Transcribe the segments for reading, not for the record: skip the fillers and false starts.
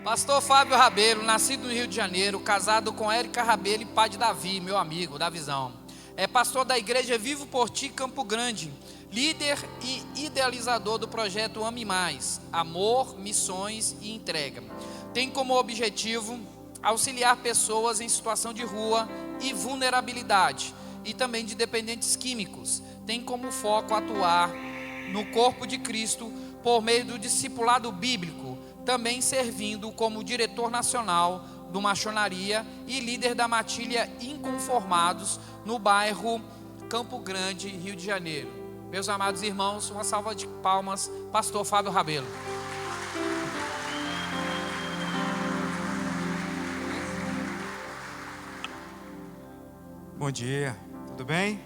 Pastor Fábio Rabelo, nascido no Rio de Janeiro, casado com Érica Rabelo e pai de Davi, meu amigo, da visão. É pastor da igreja Vivo por Ti, Campo Grande, líder e idealizador do projeto Ame Mais, Amor, Missões e Entrega. Tem como objetivo auxiliar pessoas em situação de rua e vulnerabilidade, e também de dependentes químicos. Tem como foco atuar no corpo de Cristo por meio do discipulado bíblico, também servindo como diretor nacional do Maçonaria e líder da matilha Inconformados no bairro Campo Grande, Rio de Janeiro. Meus amados irmãos, uma salva de palmas, pastor Fábio Rabelo. Bom dia, tudo bem?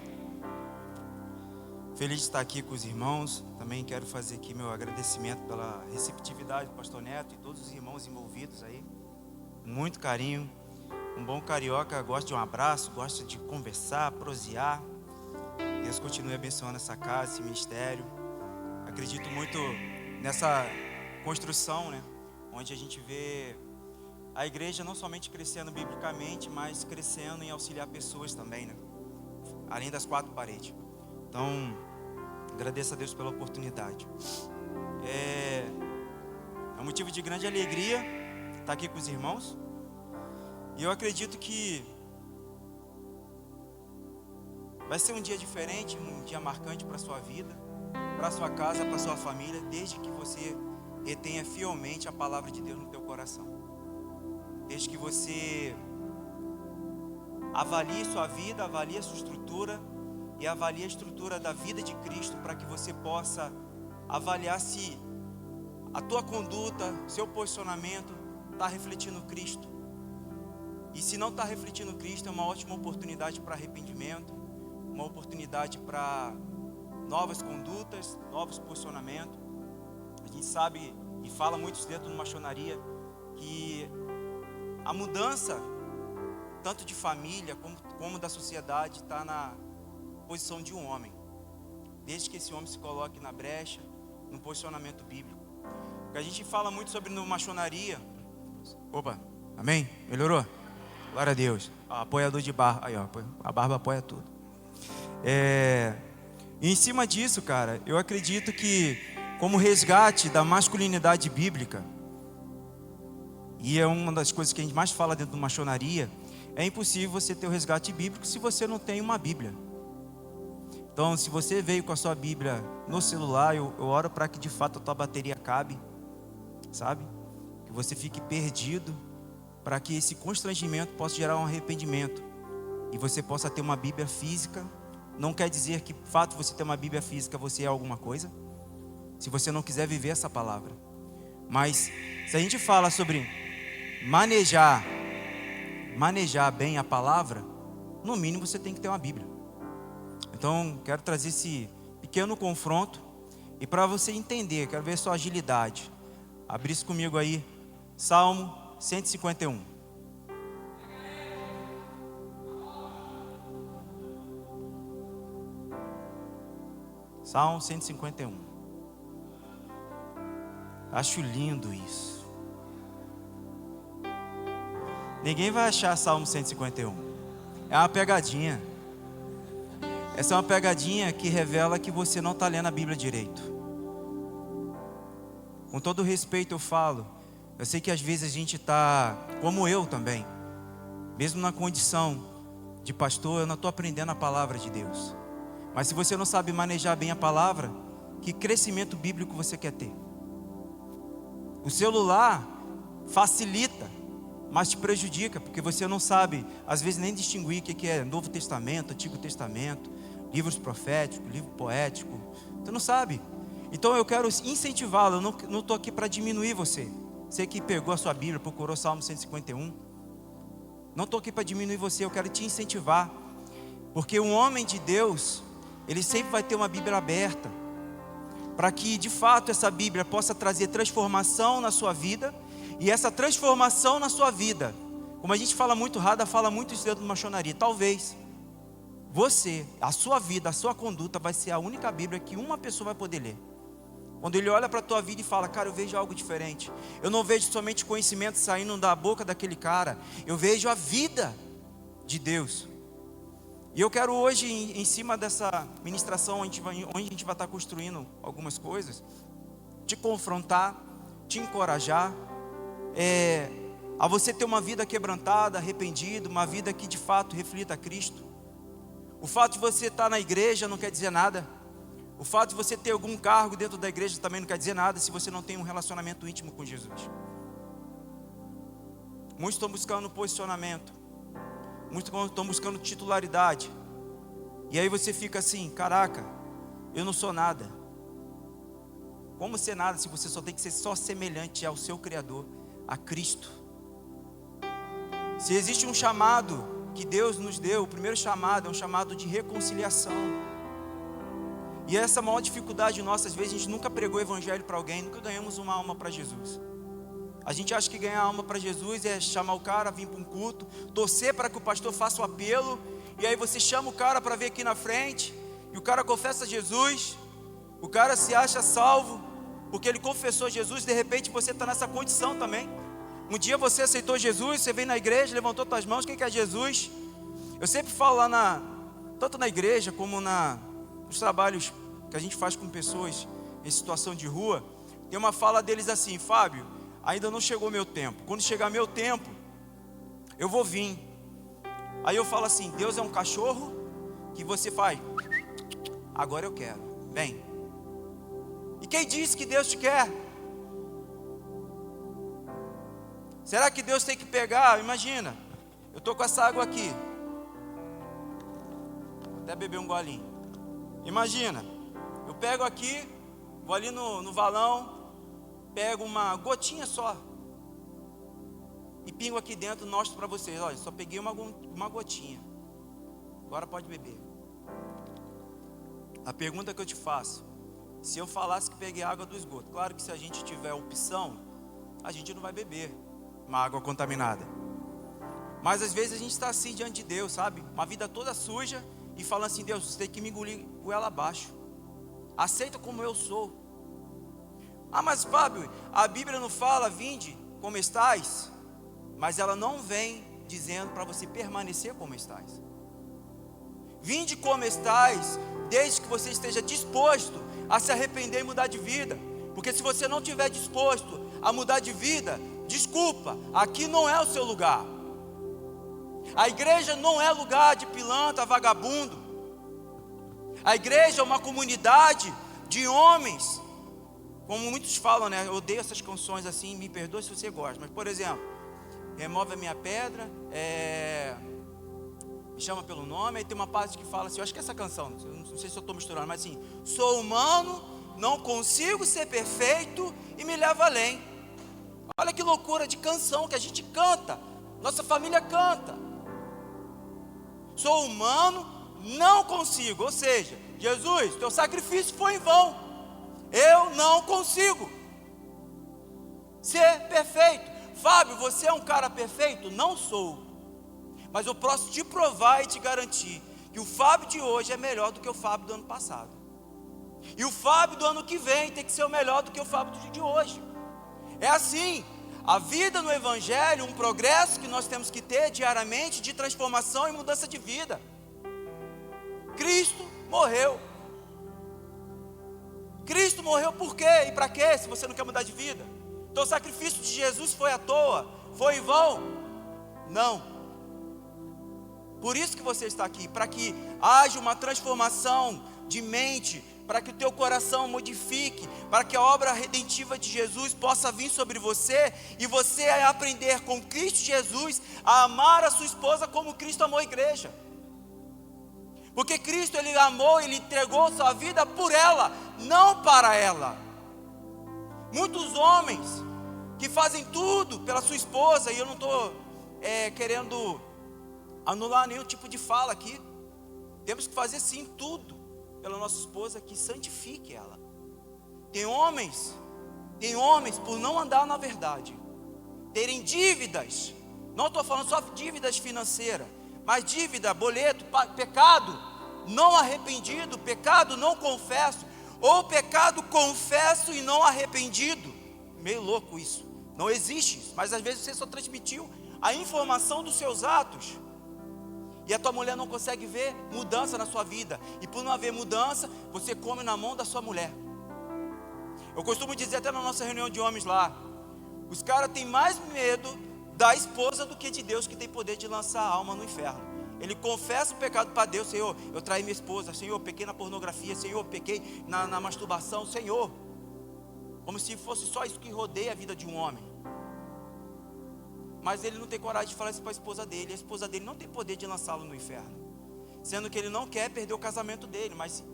Feliz de estar aqui com os irmãos. Também quero fazer aqui meu agradecimento pela receptividade do pastor Neto e todos os irmãos envolvidos aí. Muito carinho. Um bom carioca gosta de um abraço, gosta de conversar, prosear. Deus continue abençoando essa casa, esse ministério. Acredito muito nessa construção, né? Onde a gente vê a igreja não somente crescendo biblicamente, mas crescendo em auxiliar pessoas também, né? Além das quatro paredes. Então, agradeço a Deus pela oportunidade. É um motivo de grande alegria estar aqui com os irmãos. E eu acredito que vai ser um dia diferente, um dia marcante para a sua vida, para a sua casa, para a sua família, desde que você retenha fielmente a palavra de Deus no teu coração. Desde que você avalie sua vida, avalie a sua estrutura e avalie a estrutura da vida de Cristo, para que você possa avaliar se a tua conduta, seu posicionamento está refletindo Cristo. E se não está refletindo Cristo, é uma ótima oportunidade para arrependimento, uma oportunidade para novas condutas, novos posicionamentos. A gente sabe e fala muito dentro de maçonaria que a mudança, tanto de família como da sociedade, está na posição de um homem, desde que esse homem se coloque na brecha, no posicionamento bíblico. Porque a gente fala muito sobre no maçonaria. Opa, amém? Melhorou? Glória a Deus. Apoiador de barba, aí ó, a barba apoia tudo. E em cima disso, cara, eu acredito que como resgate da masculinidade bíblica, e é uma das coisas que a gente mais fala dentro da maçonaria, é impossível você ter o resgate bíblico se você não tem uma Bíblia. Então, se você veio com a sua Bíblia no celular, eu oro para que de fato a tua bateria acabe, sabe? Que você fique perdido, para que esse constrangimento possa gerar um arrependimento e você possa ter uma Bíblia física. Não quer dizer que o fato de você ter uma Bíblia física você é alguma coisa, se você não quiser viver essa palavra. Mas se a gente fala sobre manejar bem a palavra, no mínimo você tem que ter uma Bíblia. Então, quero trazer esse pequeno confronto. E para você entender, quero ver sua agilidade. Abre isso comigo aí. Salmo 151. Salmo 151. Acho lindo isso. Ninguém vai achar Salmo 151. É uma pegadinha. Essa é uma pegadinha que revela que você não está lendo a Bíblia direito. Com todo respeito eu falo, eu sei que às vezes a gente está, como eu também, mesmo na condição de pastor, eu não estou aprendendo a palavra de Deus. Mas se você não sabe manejar bem a palavra, que crescimento bíblico você quer ter? O celular facilita, mas te prejudica, porque você não sabe, às vezes, nem distinguir o que é Novo Testamento, Antigo Testamento, livros proféticos, livro poético. Você não sabe. Então eu quero incentivá-lo. Eu não estou aqui para diminuir você. Você que pegou a sua Bíblia, procurou Salmo 151. Não estou aqui para diminuir você, eu quero te incentivar. Porque um homem de Deus, ele sempre vai ter uma Bíblia aberta, para que de fato essa Bíblia possa trazer transformação na sua vida. E essa transformação na sua vida, como a gente fala muito, Rada fala muito isso dentro de maçonaria, talvez você, a sua vida, a sua conduta vai ser a única Bíblia que uma pessoa vai poder ler. Quando Ele olha para a tua vida e fala: cara, eu vejo algo diferente. Eu não vejo somente conhecimento saindo da boca daquele cara. Eu vejo a vida de Deus. E eu quero hoje, em cima dessa ministração, onde a gente vai estar construindo algumas coisas, te confrontar, te encorajar, a você ter uma vida quebrantada, arrependida, uma vida que de fato reflita a Cristo. O fato de você estar na igreja não quer dizer nada. O fato de você ter algum cargo dentro da igreja também não quer dizer nada se você não tem um relacionamento íntimo com Jesus. Muitos estão buscando posicionamento, muitos estão buscando titularidade, e aí você fica assim: caraca, eu não sou nada. Como ser nada se você só tem que ser só semelhante ao seu Criador, a Cristo? Se existe um chamado que Deus nos deu, o primeiro chamado é um chamado de reconciliação. E essa é a maior dificuldade nossa. Às vezes a gente nunca pregou o evangelho para alguém, nunca ganhamos uma alma para Jesus. A gente acha que ganhar alma para Jesus é chamar o cara, vir para um culto, torcer para que o pastor faça o apelo, e aí você chama o cara para vir aqui na frente, e o cara confessa Jesus, o cara se acha salvo, porque ele confessou Jesus. De repente você está nessa condição também. Um dia você aceitou Jesus, você veio na igreja, levantou suas mãos: quem que é Jesus? Eu sempre falo lá tanto na igreja como nos trabalhos que a gente faz com pessoas em situação de rua, tem uma fala deles assim: Fábio, ainda não chegou meu tempo. Quando chegar meu tempo, eu vou vir. Aí eu falo assim: Deus é um cachorro que você faz, agora eu quero, vem. E quem disse que Deus te quer? Será que Deus tem que pegar? Imagina, eu estou com essa água aqui, vou até beber um golinho. Imagina, eu pego aqui, vou ali no valão, pego uma gotinha só e pingo aqui dentro, mostro para vocês: olha, só peguei uma gotinha, agora pode beber. A pergunta que eu te faço: se eu falasse que peguei água do esgoto, claro que se a gente tiver opção, a gente não vai beber uma água contaminada, mas às vezes a gente está assim diante de Deus, sabe? Uma vida toda suja, e falando assim: Deus, você tem que me engolir goela abaixo, aceita como eu sou. Ah, mas Fábio, a Bíblia não fala vinde como estais, mas ela não vem dizendo para você permanecer como estais. Vinde como estais, desde que você esteja disposto a se arrepender e mudar de vida. Porque se você não estiver disposto a mudar de vida, desculpa, aqui não é o seu lugar. A igreja não é lugar de pilantra, vagabundo. A igreja é uma comunidade de homens, como muitos falam, né? Eu odeio essas canções assim, me perdoe se você gosta, mas por exemplo, remove a minha pedra, me chama pelo nome. Aí tem uma parte que fala assim, eu acho que é essa canção, não sei se eu estou misturando, mas assim: sou humano, não consigo ser perfeito e me leva além. Olha que loucura de canção que a gente canta, nossa família canta. Sou humano, não consigo, ou seja, Jesus, teu sacrifício foi em vão, eu não consigo ser perfeito. Fábio, você é um cara perfeito? Não sou, mas eu posso te provar e te garantir que o Fábio de hoje é melhor do que o Fábio do ano passado, e o Fábio do ano que vem tem que ser o melhor do que o Fábio do dia de hoje. É assim, a vida no Evangelho, um progresso que nós temos que ter diariamente de transformação e mudança de vida. Cristo morreu. Cristo morreu por quê e para quê, se você não quer mudar de vida? Então o sacrifício de Jesus foi à toa? Foi em vão? Não. Por isso que você está aqui, para que haja uma transformação de mente, para que o teu coração modifique, para que a obra redentiva de Jesus possa vir sobre você, e você aprender com Cristo Jesus a amar a sua esposa como Cristo amou a igreja. Porque Cristo, Ele amou, Ele entregou sua vida por ela, não para ela. Muitos homens que fazem tudo pela sua esposa, e eu não estou querendo anular nenhum tipo de fala aqui, temos que fazer sim tudo pela nossa esposa que santifique ela. Tem homens por não andar na verdade, terem dívidas, não estou falando só dívidas financeiras, mas dívida, boleto, pecado não arrependido, pecado não confesso, Ou pecado confesso e não arrependido. Meio louco isso. Não existe isso. Mas às vezes você só transmitiu a informação dos seus atos. E a tua mulher não consegue ver mudança na sua vida. E por não haver mudança, você come na mão da sua mulher. Eu costumo dizer até na nossa reunião de homens lá, os caras têm mais medo da esposa do que de Deus, que tem poder de lançar a alma no inferno. Ele confessa o pecado para Deus: Senhor, eu traí minha esposa, Senhor, eu pequei na pornografia, Senhor, eu pequei na masturbação, Senhor. Como se fosse só isso que rodeia a vida de um homem. Mas ele não tem coragem de falar isso para a esposa dele. A esposa dele não tem poder de lançá-lo no inferno, sendo que ele não quer perder o casamento dele. Mas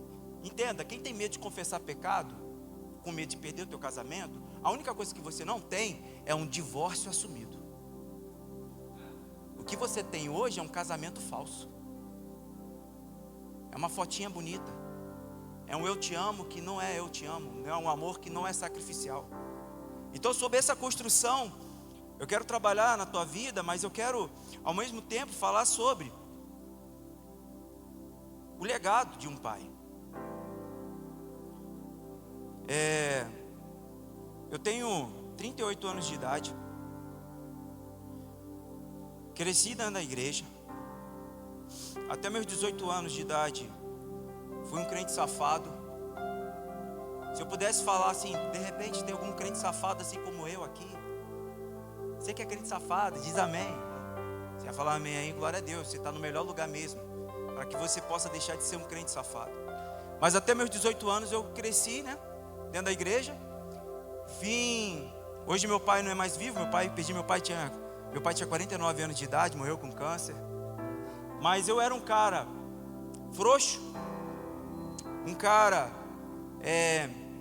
entenda, quem tem medo de confessar pecado, com medo de perder o teu casamento, a única coisa que você não tem é um divórcio assumido. O que você tem hoje é um casamento falso. É uma fotinha bonita. É um eu te amo que não é eu te amo. É um amor que não é sacrificial. Então, sobre essa construção, eu quero trabalhar na tua vida, mas eu quero, ao mesmo tempo, falar sobre o legado de um pai. Eu tenho 38 anos de idade. Cresci dentro da igreja. Até meus 18 anos de idade, fui um crente safado. Se eu pudesse falar assim, de repente tem algum crente safado assim como eu aqui. Você que é crente safado, diz amém. Você vai falar amém aí, glória a Deus. Você está no melhor lugar mesmo, para que você possa deixar de ser um crente safado. Mas até meus 18 anos eu cresci, né, dentro da igreja. Hoje meu pai não é mais vivo. Meu pai tinha 49 anos de idade, morreu com câncer. Mas eu era um cara frouxo, um cara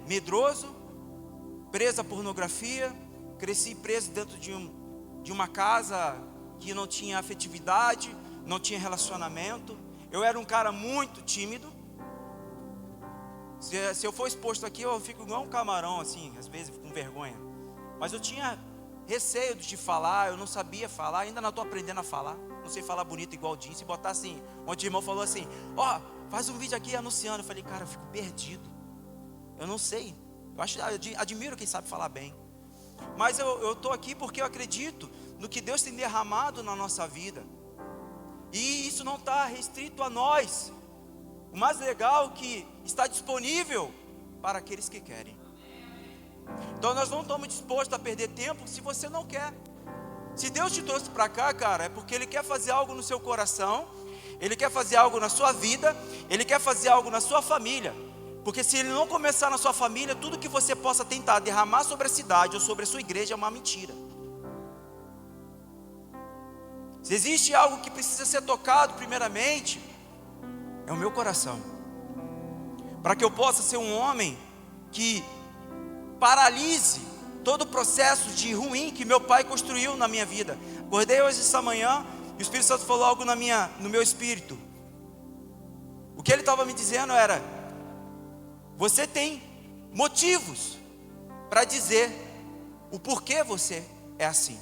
medroso, preso à pornografia. Cresci preso dentro de uma casa que não tinha afetividade, não tinha relacionamento. Eu era um cara muito tímido. Se eu for exposto aqui, eu fico igual um camarão, assim, às vezes com vergonha. Mas eu tinha receio de falar, eu não sabia falar, ainda não estou aprendendo a falar. Não sei falar bonito igual o Jim. Se botar assim, ontem o irmão falou assim: ó, faz um vídeo aqui anunciando. Eu falei: cara, eu fico perdido. Eu não sei. Admiro quem sabe falar bem. Mas eu estou aqui porque eu acredito no que Deus tem derramado na nossa vida. E isso não está restrito a nós. O mais legal é que está disponível para aqueles que querem. Então nós não estamos dispostos a perder tempo se você não quer. Se Deus te trouxe para cá, cara, é porque Ele quer fazer algo no seu coração. Ele quer fazer algo na sua vida. Ele quer fazer algo na sua família. Porque se Ele não começar na sua família, tudo que você possa tentar derramar sobre a cidade ou sobre a sua igreja é uma mentira. Se existe algo que precisa ser tocado primeiramente, é o meu coração. Para que eu possa ser um homem que paralise todo o processo de ruim que meu pai construiu na minha vida. Acordei hoje essa manhã e o Espírito Santo falou algo no meu espírito. O que ele estava me dizendo era: você tem motivos para dizer o porquê você é assim,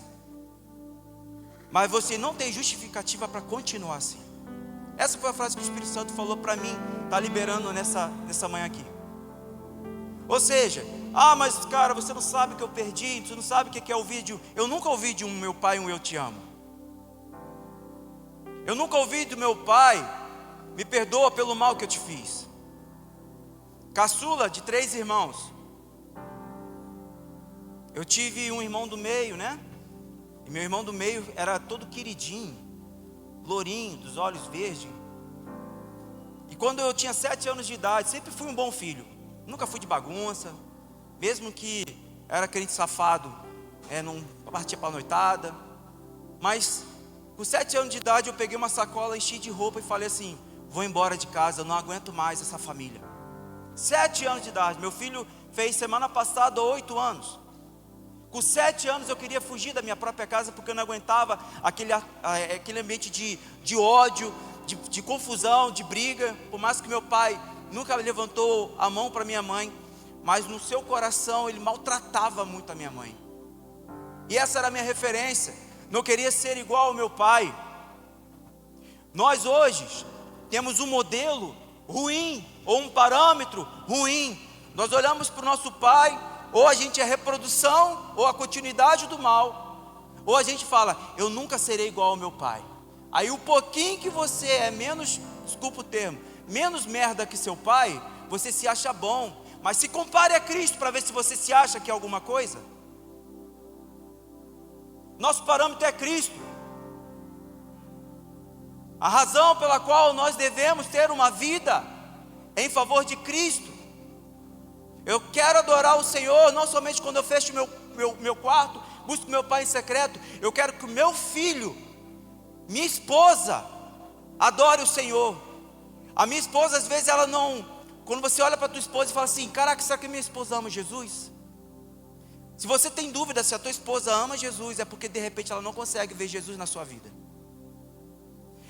mas você não tem justificativa para continuar assim. Essa foi a frase que o Espírito Santo falou para mim, está liberando nessa manhã aqui. Ou seja, mas cara, você não sabe que eu perdi, você não sabe o que é ouvir de... Eu nunca ouvi de um meu pai um eu te amo. Eu nunca ouvi do meu pai: me perdoa pelo mal que eu te fiz. Caçula de 3 irmãos. Eu tive um irmão do meio, né? E meu irmão do meio era todo queridinho, lourinho, dos olhos verdes. E quando eu tinha 7 anos de idade, sempre fui um bom filho. Nunca fui de bagunça. Mesmo que era crente safado, não partia para a noitada. Mas com 7 anos de idade eu peguei uma sacola, enchi de roupa e falei assim: vou embora de casa, eu não aguento mais essa família. 7 anos de idade. Meu filho fez semana passada 8 anos. Com 7 anos eu queria fugir da minha própria casa, porque eu não aguentava aquele ambiente de ódio, de confusão, de briga. Por mais que meu pai nunca levantou a mão para minha mãe, mas no seu coração ele maltratava muito a minha mãe. E essa era a minha referência. Não queria ser igual ao meu pai. Nós hoje temos um modelo ruim, ou um parâmetro ruim, Nós olhamos para o nosso pai, ou a gente é a reprodução, ou a continuidade do mal, ou a gente fala, eu nunca serei igual ao meu pai. Aí o pouquinho que você é menos, desculpa o termo, menos merda que seu pai, você se acha bom. Mas se compare a Cristo para ver se você se acha que é alguma coisa. Nosso parâmetro é Cristo. A razão pela qual nós devemos ter uma vida em favor de Cristo. Eu quero adorar o Senhor, não somente quando eu fecho meu quarto, busco meu pai em secreto. Eu quero que o meu filho, minha esposa, adore o Senhor. A minha esposa, às vezes, ela não... Quando você olha para a tua esposa e fala assim, caraca, será que minha esposa ama Jesus? Se você tem dúvida se a tua esposa ama Jesus, é porque de repente ela não consegue ver Jesus na sua vida.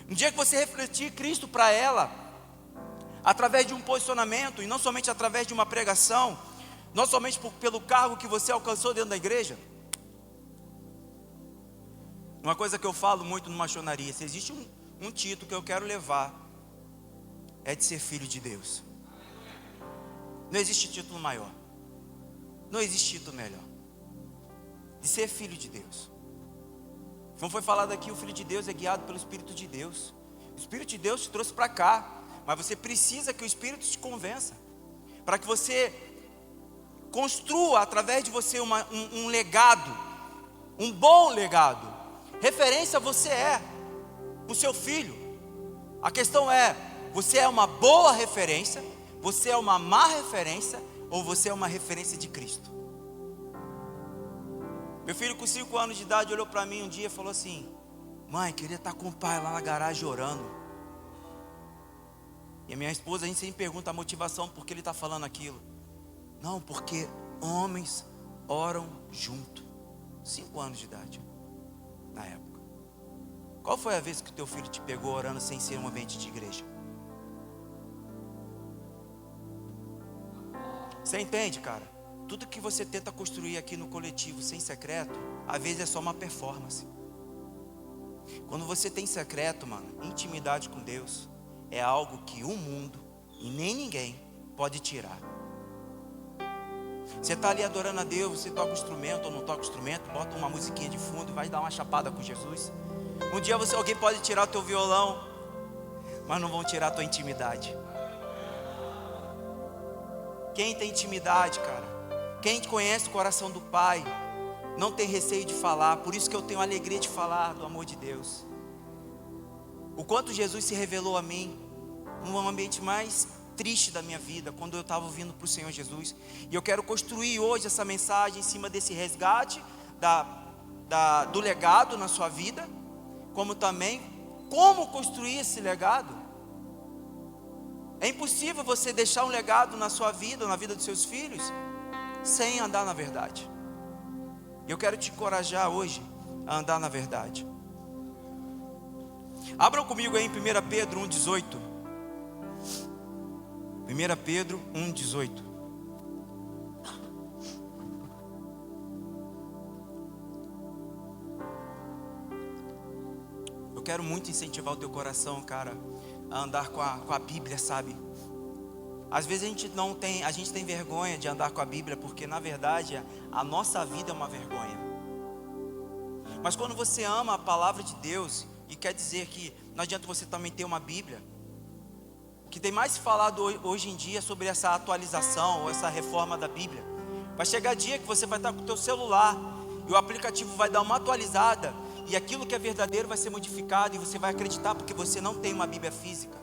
No dia que você refletir Cristo para ela, através de um posicionamento, e não somente através de uma pregação, não somente pelo cargo que você alcançou dentro da igreja. Uma coisa que eu falo muito numa maçonaria, se existe um título que eu quero levar, é de ser filho de Deus. Não existe título maior, não existe título melhor, de ser filho de Deus. Como foi falado aqui, o filho de Deus é guiado pelo Espírito de Deus. O Espírito de Deus te trouxe para cá, mas você precisa que o Espírito te convença, para que você construa através de você um legado, um bom legado. Referência você é para o seu filho. A questão é, você é uma boa referência, você é uma má referência, ou você é uma referência de Cristo? Meu filho com 5 anos de idade olhou para mim um dia e falou assim, mãe, queria estar com o pai lá na garagem orando. E a minha esposa, a gente sempre pergunta a motivação por que ele está falando aquilo. Não, porque homens oram junto. 5 anos de idade, na época. Qual foi a vez que o teu filho te pegou orando sem ser um ambiente de igreja? Você entende, cara? Tudo que você tenta construir aqui no coletivo sem secreto, às vezes é só uma performance. Quando você tem secreto, mano, intimidade com Deus, é algo que o mundo e nem ninguém pode tirar. Você está ali adorando a Deus, você toca o instrumento ou não toca o instrumento, bota uma musiquinha de fundo e vai dar uma chapada com Jesus. Um dia alguém pode tirar o teu violão, mas não vão tirar a tua intimidade. Quem tem intimidade, cara, quem conhece o coração do Pai, não tem receio de falar. Por isso que eu tenho a alegria de falar do amor de Deus. O quanto Jesus se revelou a mim, no ambiente mais triste da minha vida, quando eu estava vindo para o Senhor Jesus. E eu quero construir hoje essa mensagem em cima desse resgate do legado na sua vida, como também como construir esse legado. É impossível você deixar um legado na sua vida, ou na vida dos seus filhos, sem andar na verdade. Eu quero te encorajar hoje a andar na verdade. Abram comigo aí em 1 Pedro 1,18. 1 Pedro 1,18. Eu quero muito incentivar o teu coração, cara, a andar com a Bíblia, sabe? Às vezes a gente tem vergonha de andar com a Bíblia, porque na verdade a nossa vida é uma vergonha. Mas quando você ama a palavra de Deus, e quer dizer que não adianta você também ter uma Bíblia, o que tem mais falado hoje em dia sobre essa atualização, ou essa reforma da Bíblia, vai chegar dia que você vai estar com o teu celular, e o aplicativo vai dar uma atualizada, e aquilo que é verdadeiro vai ser modificado, e você vai acreditar, porque você não tem uma Bíblia física,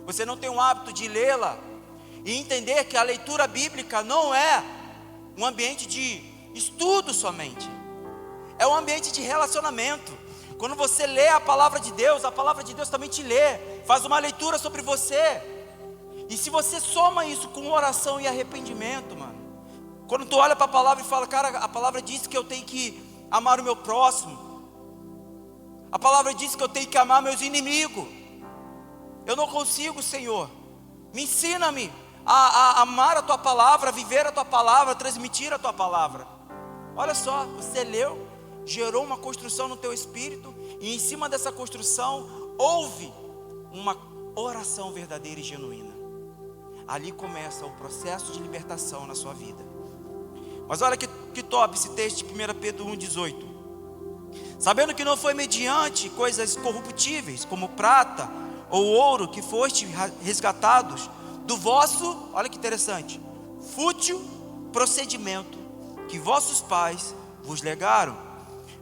você não tem o hábito de lê-la, e entender que a leitura bíblica não é um ambiente de estudo somente, é um ambiente de relacionamento. Quando você lê a palavra de Deus também te lê, faz uma leitura sobre você. E se você soma isso com oração e arrependimento, mano, quando tu olha para a palavra e fala, cara, a palavra diz que eu tenho que amar o meu próximo, a palavra diz que eu tenho que amar meus inimigos. Eu não consigo, Senhor, me ensina-me a amar a tua palavra, a viver a tua palavra, a transmitir a tua palavra. Olha só, você leu, gerou uma construção no teu espírito, e em cima dessa construção houve uma oração verdadeira e genuína. ali começa o processo de libertação na sua vida. Mas olha que top esse texto de 1 Pedro 1,18. Sabendo que não foi mediante coisas corruptíveis, como prata ou ouro, que foste resgatados do vosso, olha que interessante, fútil procedimento que vossos pais vos legaram,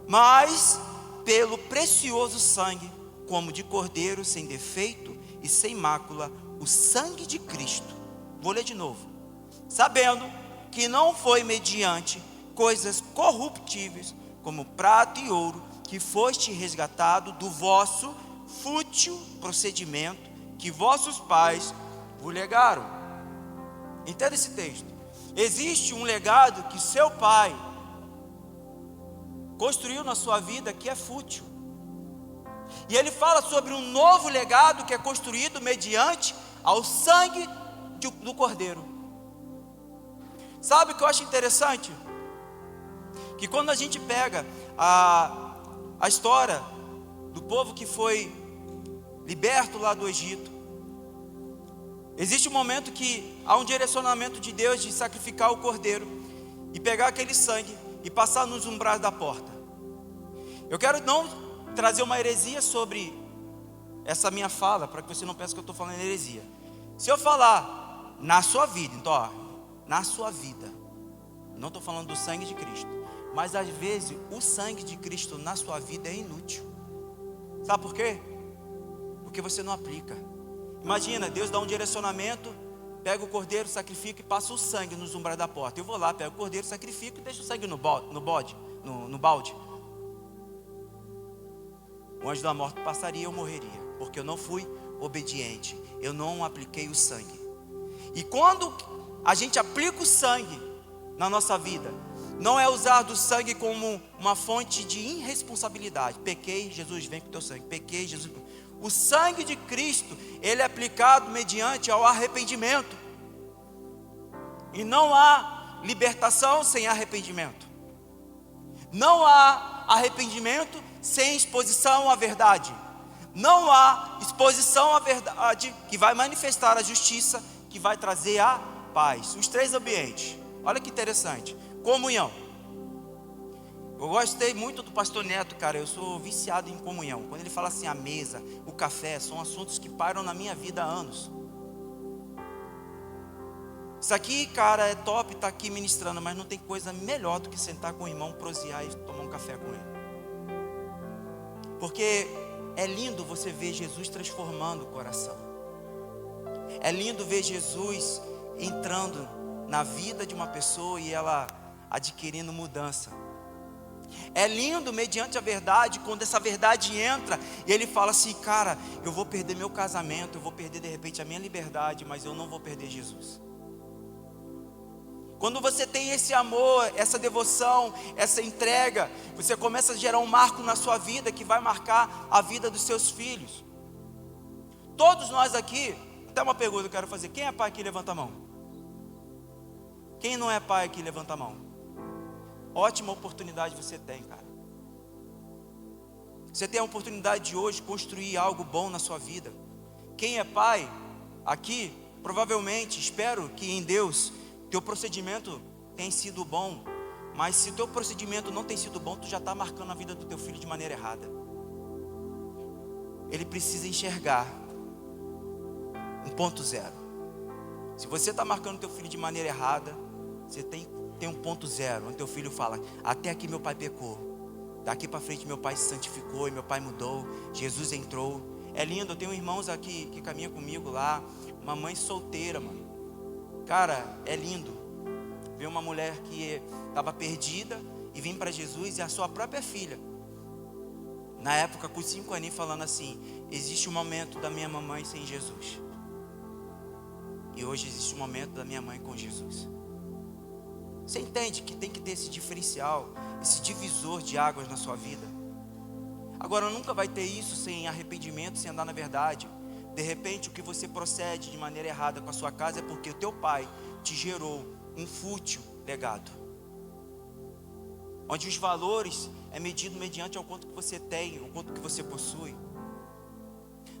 mas pelo precioso sangue, como de cordeiro sem defeito e sem mácula, o sangue de Cristo. Vou ler de novo. Sabendo que não foi mediante coisas corruptíveis, como prata e ouro, que foste resgatado do vosso fútil procedimento que vossos pais vos legaram. Entenda esse texto. Existe um legado que seu pai construiu na sua vida que é fútil. E ele fala sobre um novo legado que é construído mediante ao sangue do cordeiro. Sabe o que eu acho interessante? Que quando a gente pega a história do povo que foi liberto lá do Egito, existe um momento que há um direcionamento de Deus de sacrificar o cordeiro e pegar aquele sangue e passar nos umbrais da porta. Eu quero não trazer uma heresia sobre essa minha fala, para que você não pense que eu estou falando heresia. Se eu falar na sua vida, então ó, na sua vida, não estou falando do sangue de Cristo, mas às vezes o sangue de Cristo na sua vida é inútil. Sabe por quê? Porque você não aplica. Imagina, Deus dá um direcionamento, pega o cordeiro, sacrifica e passa o sangue nos umbrais da porta. Eu vou lá, pego o cordeiro, sacrifico e deixo o sangue no balde. O anjo da morte passaria e eu morreria, porque eu não fui obediente, eu não apliquei o sangue. E quando a gente aplica o sangue na nossa vida, não é usar do sangue como uma fonte de irresponsabilidade. Pequei, Jesus, vem com o teu sangue. Pequei, Jesus. O sangue de Cristo, ele é aplicado mediante ao arrependimento. E não há libertação sem arrependimento. Não há arrependimento sem exposição à verdade. Não há exposição à verdade que vai manifestar a justiça, que vai trazer a paz. Os três ambientes. Olha que interessante. Comunhão. Eu gostei muito do pastor Neto, cara. Eu sou viciado em comunhão. Quando ele fala assim, a mesa, o café, são assuntos que param na minha vida há anos. Isso aqui, cara, é top estar aqui ministrando, mas não tem coisa melhor do que sentar com o irmão, prosear e tomar um café com ele. Porque é lindo você ver Jesus transformando o coração. É lindo ver Jesus entrando na vida de uma pessoa e ela adquirindo mudança. É lindo mediante a verdade, quando essa verdade entra e ele fala assim, cara, eu vou perder meu casamento, eu vou perder de repente a minha liberdade, mas eu não vou perder Jesus. Quando você tem esse amor, essa devoção, essa entrega, você começa a gerar um marco na sua vida que vai marcar a vida dos seus filhos. Todos nós aqui, até uma pergunta que eu quero fazer, quem é pai aqui, levanta a mão. Quem não é pai aqui, levanta a mão. Ótima oportunidade você tem, cara. Você tem a oportunidade de hoje construir algo bom na sua vida. Quem é pai aqui, provavelmente, espero que em Deus, teu procedimento tem sido bom. Mas se o teu procedimento não tem sido bom, tu já está marcando a vida do teu filho de maneira errada. Ele precisa enxergar um ponto zero. Se você está marcando teu filho de maneira errada, você tem um ponto zero, onde teu filho fala, até aqui meu pai pecou, daqui para frente meu pai se santificou e meu pai mudou, Jesus entrou. É lindo, eu tenho irmãos aqui que caminham comigo lá, uma mãe solteira, mano. Cara, é lindo ver uma mulher que estava perdida e vir para Jesus e a sua própria filha, na época com 5 aninhos, falando assim, existe um momento da minha mamãe sem Jesus, e hoje existe um momento da minha mãe com Jesus. Você entende que tem que ter esse diferencial, esse divisor de águas na sua vida? Agora, nunca vai ter isso sem arrependimento, sem andar na verdade. De repente, o que você procede de maneira errada com a sua casa é porque o teu pai te gerou um fútil legado, onde os valores é medido mediante o quanto que você tem, o quanto que você possui,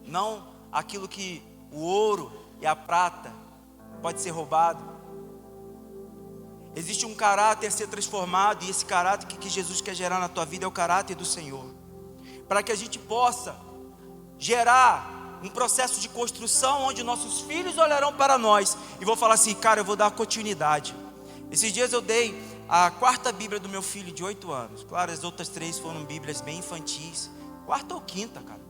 não aquilo que o ouro e a prata pode ser roubado. Existe um caráter a ser transformado, e esse caráter que Jesus quer gerar na tua vida é o caráter do Senhor. Para que a gente possa gerar um processo de construção onde nossos filhos olharão para nós e vão falar assim: cara, eu vou dar continuidade. Esses dias eu dei a 4ª Bíblia do meu filho de 8 anos. Claro, as outras 3 foram Bíblias bem infantis. 4ª ou 5ª, cara.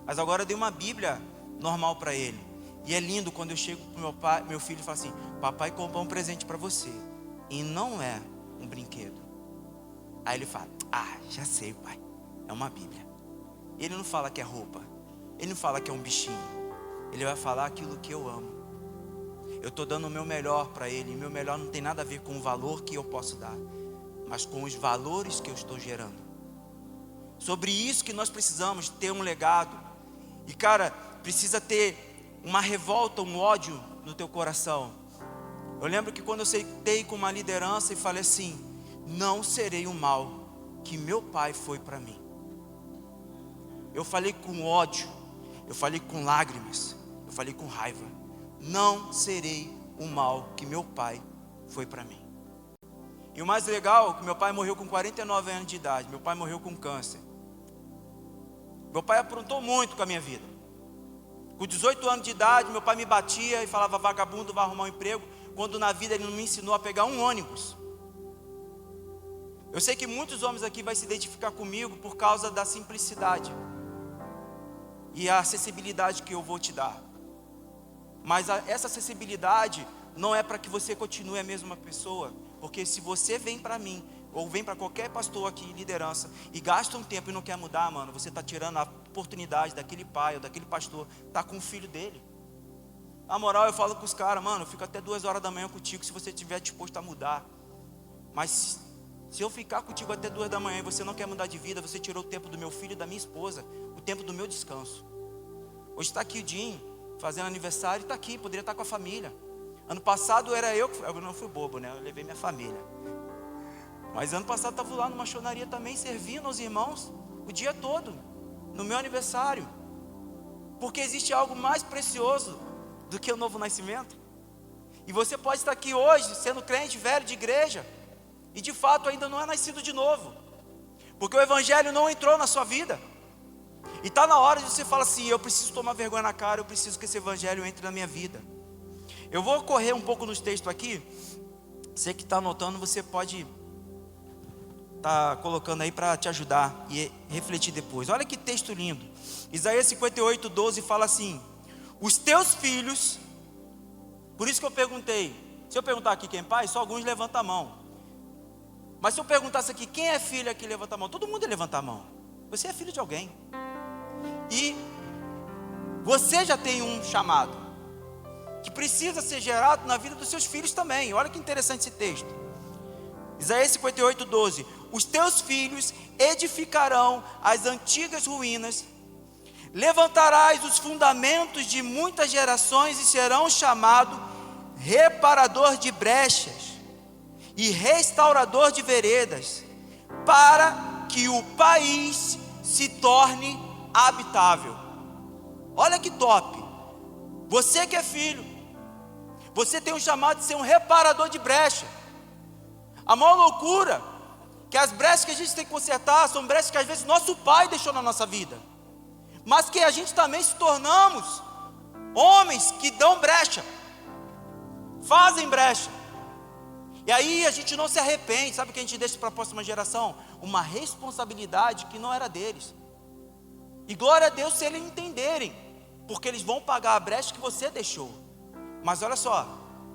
Mas agora eu dei uma Bíblia normal para ele. E é lindo quando eu chego para meu filho e falo assim: papai comprou um presente para você. E não é um brinquedo. Aí ele fala: ah, já sei, pai. É uma Bíblia. Ele não fala que é roupa. Ele não fala que é um bichinho. Ele vai falar aquilo que eu amo. Eu estou dando o meu melhor para ele. E o meu melhor não tem nada a ver com o valor que eu posso dar, mas com os valores que eu estou gerando. Sobre isso que nós precisamos ter um legado. E cara, precisa ter uma revolta, um ódio no teu coração. Eu lembro que quando eu sentei com uma liderança e falei assim: não serei o mal que meu pai foi para mim. Eu falei com ódio, eu falei com lágrimas, eu falei com raiva. Não serei o mal que meu pai foi para mim. E o mais legal é que meu pai morreu com 49 anos de idade. Meu pai morreu com câncer. Meu pai aprontou muito com a minha vida. Com 18 anos de idade, meu pai me batia e falava: vagabundo, vai arrumar um emprego. Quando na vida ele não me ensinou a pegar um ônibus. Eu sei que muitos homens aqui vão se identificar comigo por causa da simplicidade e a acessibilidade que eu vou te dar. Mas essa acessibilidade não é para que você continue a mesma pessoa. Porque se você vem para mim, ou vem para qualquer pastor aqui em liderança, e gasta um tempo e não quer mudar, mano, você está tirando a oportunidade daquele pai ou daquele pastor estar com o filho dele. Na moral, eu falo com os caras: mano, eu fico até 2 horas da manhã contigo se você estiver disposto a mudar. Mas se eu ficar contigo até 2 da manhã e você não quer mudar de vida, você tirou o tempo do meu filho e da minha esposa, o tempo do meu descanso. Hoje está aqui o Dinho, fazendo aniversário, está aqui, poderia estar com a família. Ano passado era eu não fui bobo, né? Eu levei minha família. Mas ano passado estava lá numa maçonaria também, servindo aos irmãos o dia todo, no meu aniversário. Porque existe algo mais precioso do que o novo nascimento. E você pode estar aqui hoje, sendo crente velho de igreja, e de fato ainda não é nascido de novo, porque o evangelho não entrou na sua vida. E está na hora de você falar assim: eu preciso tomar vergonha na cara, eu preciso que esse evangelho entre na minha vida. Eu vou correr um pouco nos textos aqui. Você que está anotando, você pode estar colocando aí para te ajudar e refletir depois. Olha que texto lindo. Isaías 58:12 fala assim: os teus filhos. Por isso que eu perguntei. Se eu perguntar aqui quem é pai, só alguns levantam a mão. Mas se eu perguntasse aqui quem é filho aqui, levanta a mão. Todo mundo levanta a mão. Você é filho de alguém. E você já tem um chamado que precisa ser gerado na vida dos seus filhos também. Olha que interessante esse texto. Isaías 58:12. Os teus filhos edificarão as antigas ruínas, levantarás os fundamentos de muitas gerações e serão chamados reparador de brechas e restaurador de veredas, para que o país se torne habitável. Olha que top. Você que é filho, você tem um chamado de ser um reparador de brecha. A maior loucura que as brechas que a gente tem que consertar são brechas que às vezes nosso pai deixou na nossa vida, mas que a gente também se tornamos homens que dão brecha, fazem brecha. E aí a gente não se arrepende. Sabe o que a gente deixa para a próxima geração? Uma responsabilidade que não era deles. E glória a Deus se eles entenderem, porque eles vão pagar a brecha que você deixou. Mas olha só,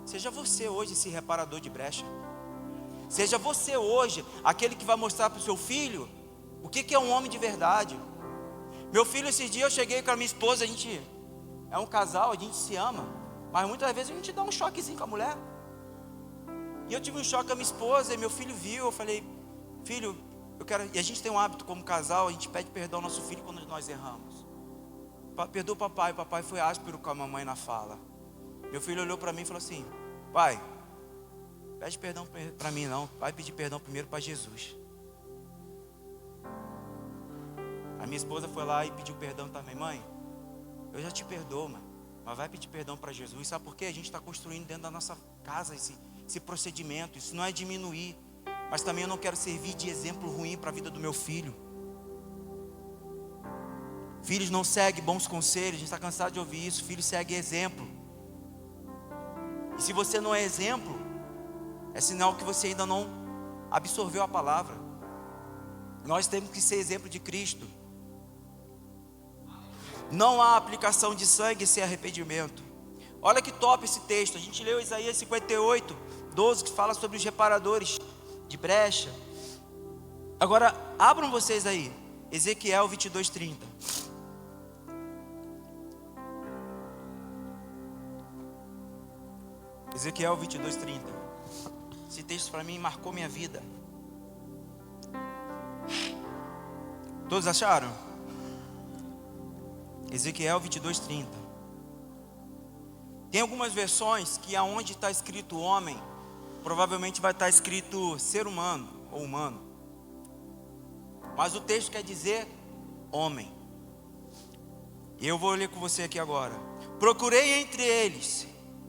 seja você hoje esse reparador de brecha. Seja você hoje aquele que vai mostrar para o seu filho o que é um homem de verdade. Meu filho, esses dias eu cheguei com a minha esposa, a gente é um casal, a gente se ama, mas muitas vezes a gente dá um choquezinho com a mulher. E eu tive um choque com a minha esposa, e meu filho viu, eu falei: filho, eu quero. E a gente tem um hábito como casal, a gente pede perdão ao nosso filho quando nós erramos. Perdoa o papai foi áspero com a mamãe na fala. Meu filho olhou para mim e falou assim: pai, pede perdão para mim não, vai pedir perdão primeiro para Jesus. A minha esposa foi lá e pediu perdão também. Mãe, eu já te perdoo, mano. mas vai pedir perdão para Jesus. Sabe por quê? A gente está construindo dentro da nossa casa esse procedimento. Isso não é diminuir, mas também eu não quero servir de exemplo ruim para a vida do meu filho. Filhos não seguem bons conselhos, a gente está cansado de ouvir isso. Filhos seguem exemplo. E se você não é exemplo, é sinal que você ainda não absorveu a palavra. Nós temos que ser exemplo de Cristo. Não há aplicação de sangue sem arrependimento. Olha que top esse texto. A gente leu Isaías 58, 12, que fala sobre os reparadores de brecha. Agora, abram vocês aí, Ezequiel 22, 30. Ezequiel 22, 30. Esse texto para mim marcou minha vida. Todos acharam? Ezequiel 22, 30. Tem algumas versões que aonde está escrito homem, provavelmente vai estar escrito ser humano ou humano. Mas o texto quer dizer homem. E eu vou ler com você aqui agora. Procurei entre eles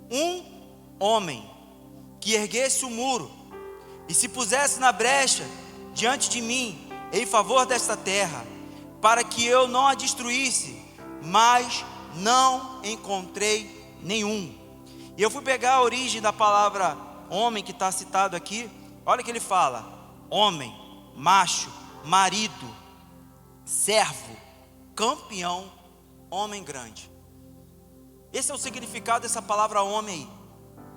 um homem que erguesse o muro e se pusesse na brecha diante de mim em favor desta terra, para que eu não a destruísse, mas não encontrei nenhum. E eu fui pegar a origem da palavra homem que está citado aqui. Olha que ele fala: homem, macho, marido, servo, campeão, homem grande. Esse é o significado dessa palavra homem aí,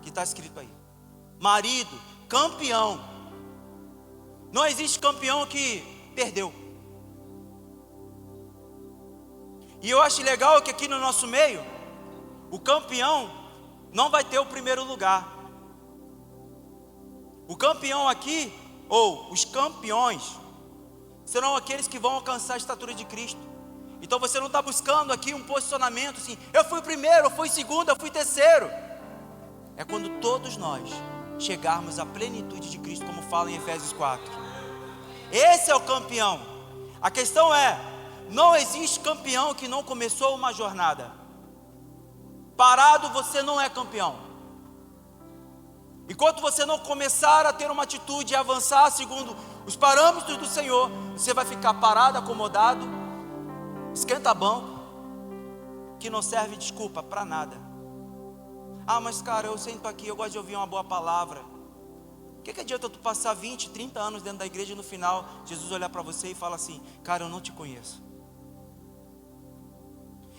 que está escrito aí. Marido, campeão. Não existe campeão que perdeu. E eu acho legal que aqui no nosso meio, o campeão não vai ter o primeiro lugar. O campeão aqui, ou os campeões, serão aqueles que vão alcançar a estatura de Cristo. Então você não está buscando aqui um posicionamento assim: eu fui o primeiro, eu fui o segundo, eu fui o terceiro. É quando todos nós chegarmos à plenitude de Cristo, como fala em Efésios 4. Esse é o campeão. A questão é, não existe campeão que não começou uma jornada. Parado você não é campeão. Enquanto você não começar a ter uma atitude e avançar segundo os parâmetros do Senhor, você vai ficar parado, acomodado, esquenta banco, que não serve desculpa para nada. Ah, mas cara, eu sento aqui, eu gosto de ouvir uma boa palavra. O que adianta tu passar 20, 30 anos dentro da igreja e no final Jesus olhar para você e falar assim: cara, eu não te conheço.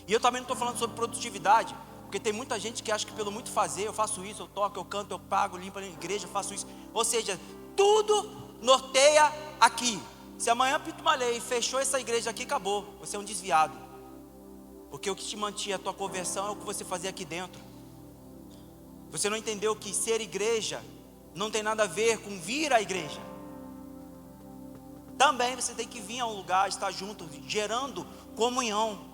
E eu também não estou falando sobre produtividade, porque tem muita gente que acha que pelo muito fazer, eu faço isso, eu toco, eu canto, eu pago, limpo a igreja, eu faço isso. Ou seja, tudo norteia aqui. Se amanhã pinta uma lei e fechou essa igreja aqui, acabou. Você é um desviado. Porque o que te mantinha a tua conversão é o que você fazia aqui dentro. Você não entendeu que ser igreja não tem nada a ver com vir à igreja. Também você tem que vir a um lugar, estar junto, gerando comunhão.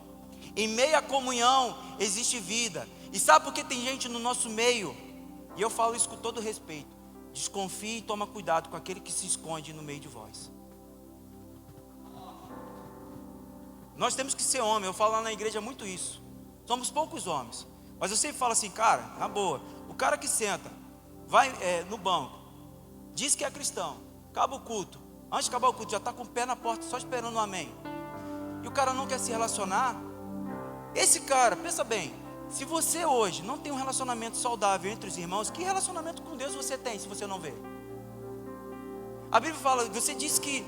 Em meio à comunhão existe vida. E sabe por que tem gente no nosso meio? E eu falo isso com todo respeito: desconfie e toma cuidado com aquele que se esconde no meio de vós. Nós temos que ser homem. Eu falo lá na igreja muito isso. Somos poucos homens. Mas eu sempre falo assim, cara, na boa, o cara que senta, vai no banco, diz que é cristão, acaba o culto, antes de acabar o culto, já está com o pé na porta, só esperando um amém. E o cara não quer se relacionar. Esse cara, pensa bem, se você hoje não tem um relacionamento saudável entre os irmãos, que relacionamento com Deus você tem se você não vê? A Bíblia fala, você diz que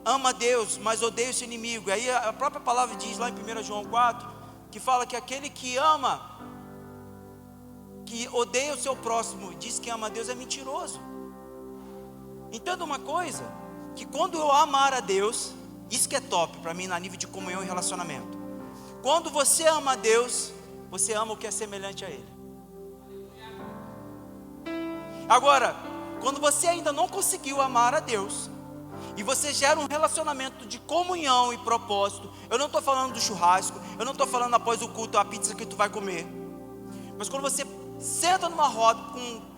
ama Deus, mas odeia o seu inimigo. Aí a própria palavra diz lá em 1 João 4, que fala que aquele que ama, que odeia o seu próximo, diz que ama a Deus, é mentiroso. Entenda uma coisa, que quando eu amar a Deus, isso que é top para mim na nível de comunhão e relacionamento. Quando você ama a Deus, você ama o que é semelhante a Ele. Agora, quando você ainda não conseguiu amar a Deus, e você gera um relacionamento de comunhão e propósito, eu não estou falando do churrasco, eu não estou falando após o culto a pizza que tu vai comer, mas quando você senta numa roda,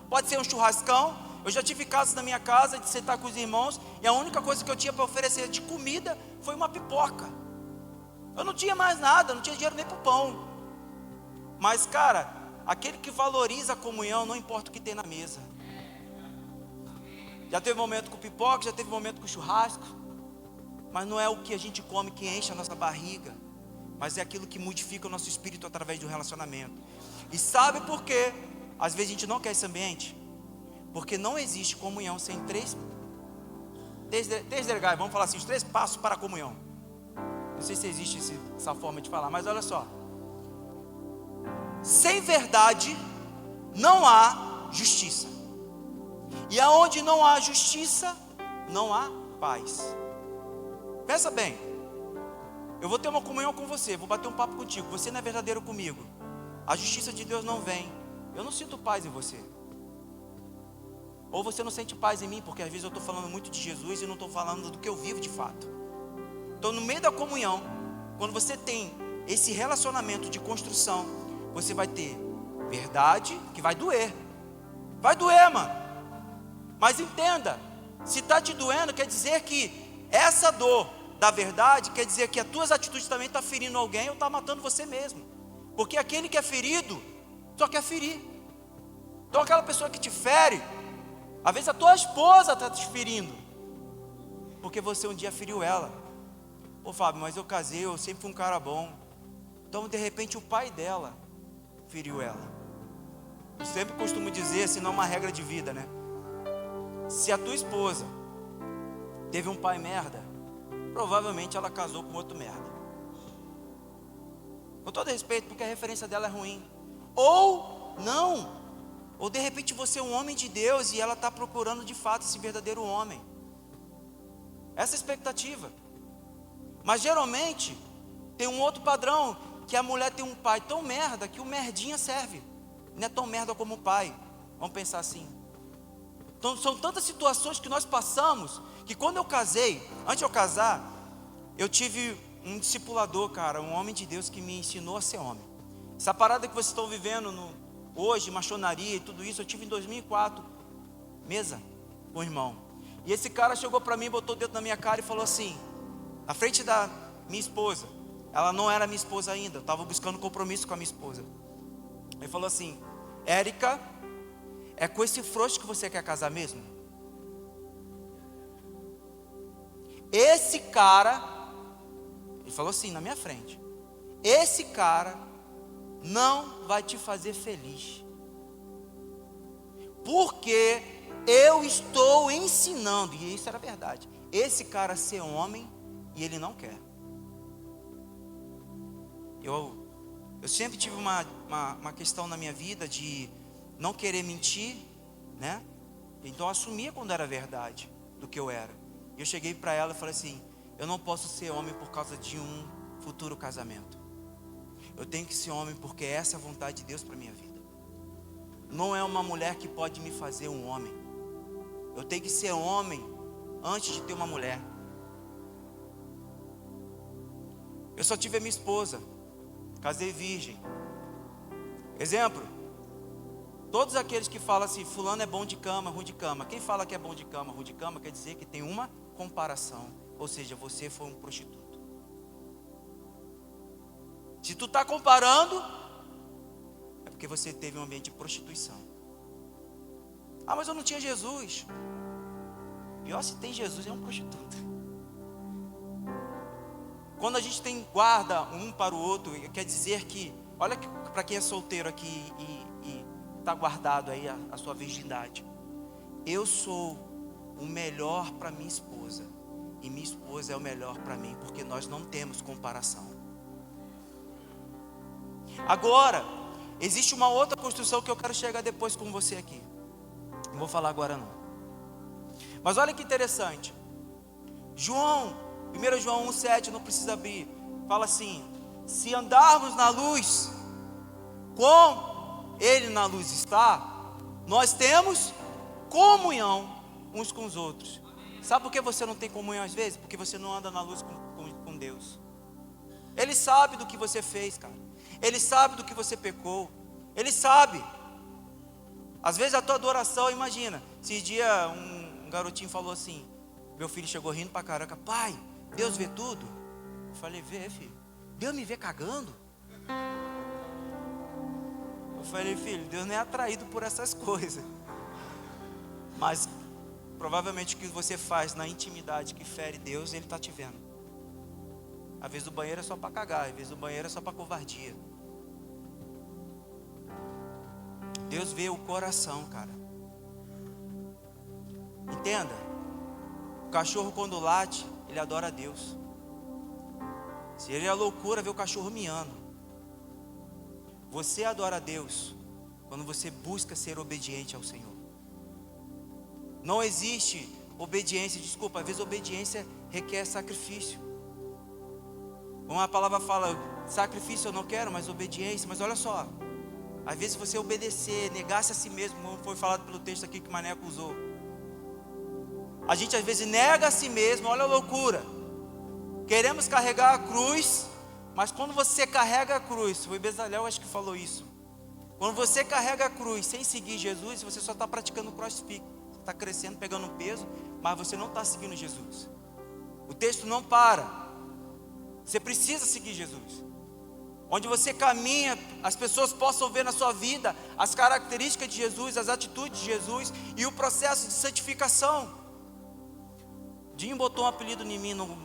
pode ser um churrascão. Eu já tive casos na minha casa de sentar com os irmãos, e a única coisa que eu tinha para oferecer de comida foi uma pipoca. Eu não tinha mais nada, não tinha dinheiro nem para o pão. Mas, cara, aquele que valoriza a comunhão, não importa o que tem na mesa. Já teve momento com pipoca, já teve momento com churrasco. Mas não é o que a gente come que enche a nossa barriga, mas é aquilo que modifica o nosso espírito através de um relacionamento. E sabe por quê? Às vezes a gente não quer esse ambiente. Porque não existe comunhão sem três delegados, vamos falar assim, os 3 passos para a comunhão. Não sei se existe essa forma de falar, mas olha só. Sem verdade não há justiça. E aonde não há justiça, não há paz. Pensa bem. Eu vou ter uma comunhão com você, vou bater um papo contigo. Você não é verdadeiro comigo. A justiça de Deus não vem. Eu não sinto paz em você. Ou você não sente paz em mim, porque às vezes eu estou falando muito de Jesus e não estou falando do que eu vivo de fato. Então, no meio da comunhão, quando você tem esse relacionamento de construção, você vai ter verdade que vai doer. Vai doer, mano. Mas entenda, se está te doendo, quer dizer que essa dor da verdade, quer dizer que as tuas atitudes também estão ferindo alguém ou está matando você mesmo. Porque aquele que é ferido, só quer ferir. Então aquela pessoa que te fere, às vezes a tua esposa está te ferindo, porque você um dia feriu ela. Ô Fábio, mas eu casei, eu sempre fui um cara bom. Então de repente o pai dela feriu ela. Eu sempre costumo dizer, assim, não é uma regra de vida, né? Se a tua esposa teve um pai merda, provavelmente ela casou com outro merda. Com todo respeito, porque a referência dela é ruim. Ou não, ou de repente você é um homem de Deus e ela está procurando de fato esse verdadeiro homem. Essa é a expectativa. Mas geralmente tem um outro padrão, que a mulher tem um pai tão merda que o merdinha serve. Não é tão merda como o pai. Vamos pensar assim. Então são tantas situações que nós passamos, que quando eu casei, antes de eu casar, eu tive um discipulador, cara, um homem de Deus que me ensinou a ser homem. Essa parada que vocês estão vivendo hoje, maçonaria e tudo isso, eu tive em 2004, mesa com o irmão. E esse cara chegou para mim, botou o dedo na minha cara e falou assim, na frente da minha esposa, ela não era minha esposa ainda, eu estava buscando compromisso com a minha esposa. Ele falou assim, Érica, é com esse frouxo que você quer casar mesmo? Esse cara, ele falou assim na minha frente, esse cara não vai te fazer feliz, porque eu estou ensinando, e isso era verdade, esse cara a ser homem, e ele não quer. Eu sempre tive uma questão na minha vida de não querer mentir, né? Então eu assumia quando era verdade do que eu era. E eu cheguei para ela e falei assim, eu não posso ser homem por causa de um futuro casamento. Eu tenho que ser homem porque essa é a vontade de Deus para minha vida. Não é uma mulher que pode me fazer um homem. Eu tenho que ser homem antes de ter uma mulher. Eu só tive a minha esposa, casei virgem. Exemplo, todos aqueles que falam assim, fulano é bom de cama, ruim de cama. Quem fala que é bom de cama, ruim de cama, quer dizer que tem uma comparação. Ou seja, você foi um prostituto. Se tu está comparando, é porque você teve um ambiente de prostituição. Ah, mas eu não tinha Jesus. Pior, se tem Jesus, é um prostituto. Quando a gente tem guarda um para o outro, quer dizer que, olha para quem é solteiro aqui e está guardado aí a sua virgindade. Eu sou o melhor para minha esposa, e minha esposa é o melhor para mim, porque nós não temos comparação. Agora, existe uma outra construção que eu quero chegar depois com você aqui. Não vou falar agora não. Mas olha que interessante. 1 João 1,7, não precisa abrir. Fala assim, se andarmos na luz, como Ele na luz está, nós temos comunhão uns com os outros. Sabe por que você não tem comunhão às vezes? Porque você não anda na luz com Deus. Ele sabe do que você fez, cara. Ele sabe do que você pecou. Ele sabe. Às vezes a tua adoração, imagina. Esse dia um garotinho falou assim, meu filho chegou rindo pra caraca, pai, Deus vê tudo? Eu falei, vê, filho. Deus me vê cagando? Eu falei, filho, Deus não é atraído por essas coisas. Mas provavelmente o que você faz na intimidade que fere Deus, Ele está te vendo. Às vezes o banheiro é só para cagar, às vezes o banheiro é só para covardia. Deus vê o coração, cara. Entenda, o cachorro quando late, ele adora a Deus. Se ele é loucura ver o cachorro miando. Você adora a Deus quando você busca ser obediente ao Senhor. Não existe obediência, desculpa, às vezes obediência requer sacrifício. Uma palavra fala, sacrifício eu não quero, mas obediência. Mas olha só, às vezes você obedecer, negar-se a si mesmo, como foi falado pelo texto aqui que o Maneco usou. A gente às vezes nega a si mesmo, olha a loucura. Queremos carregar a cruz, mas quando você carrega a cruz, foi Bezalel acho que falou isso. Quando você carrega a cruz sem seguir Jesus, você só está praticando crossfit. Você está crescendo, pegando peso, mas você não está seguindo Jesus. O texto não para. Você precisa seguir Jesus. Onde você caminha, as pessoas possam ver na sua vida as características de Jesus, as atitudes de Jesus e o processo de santificação. Dinho botou um apelido em mim no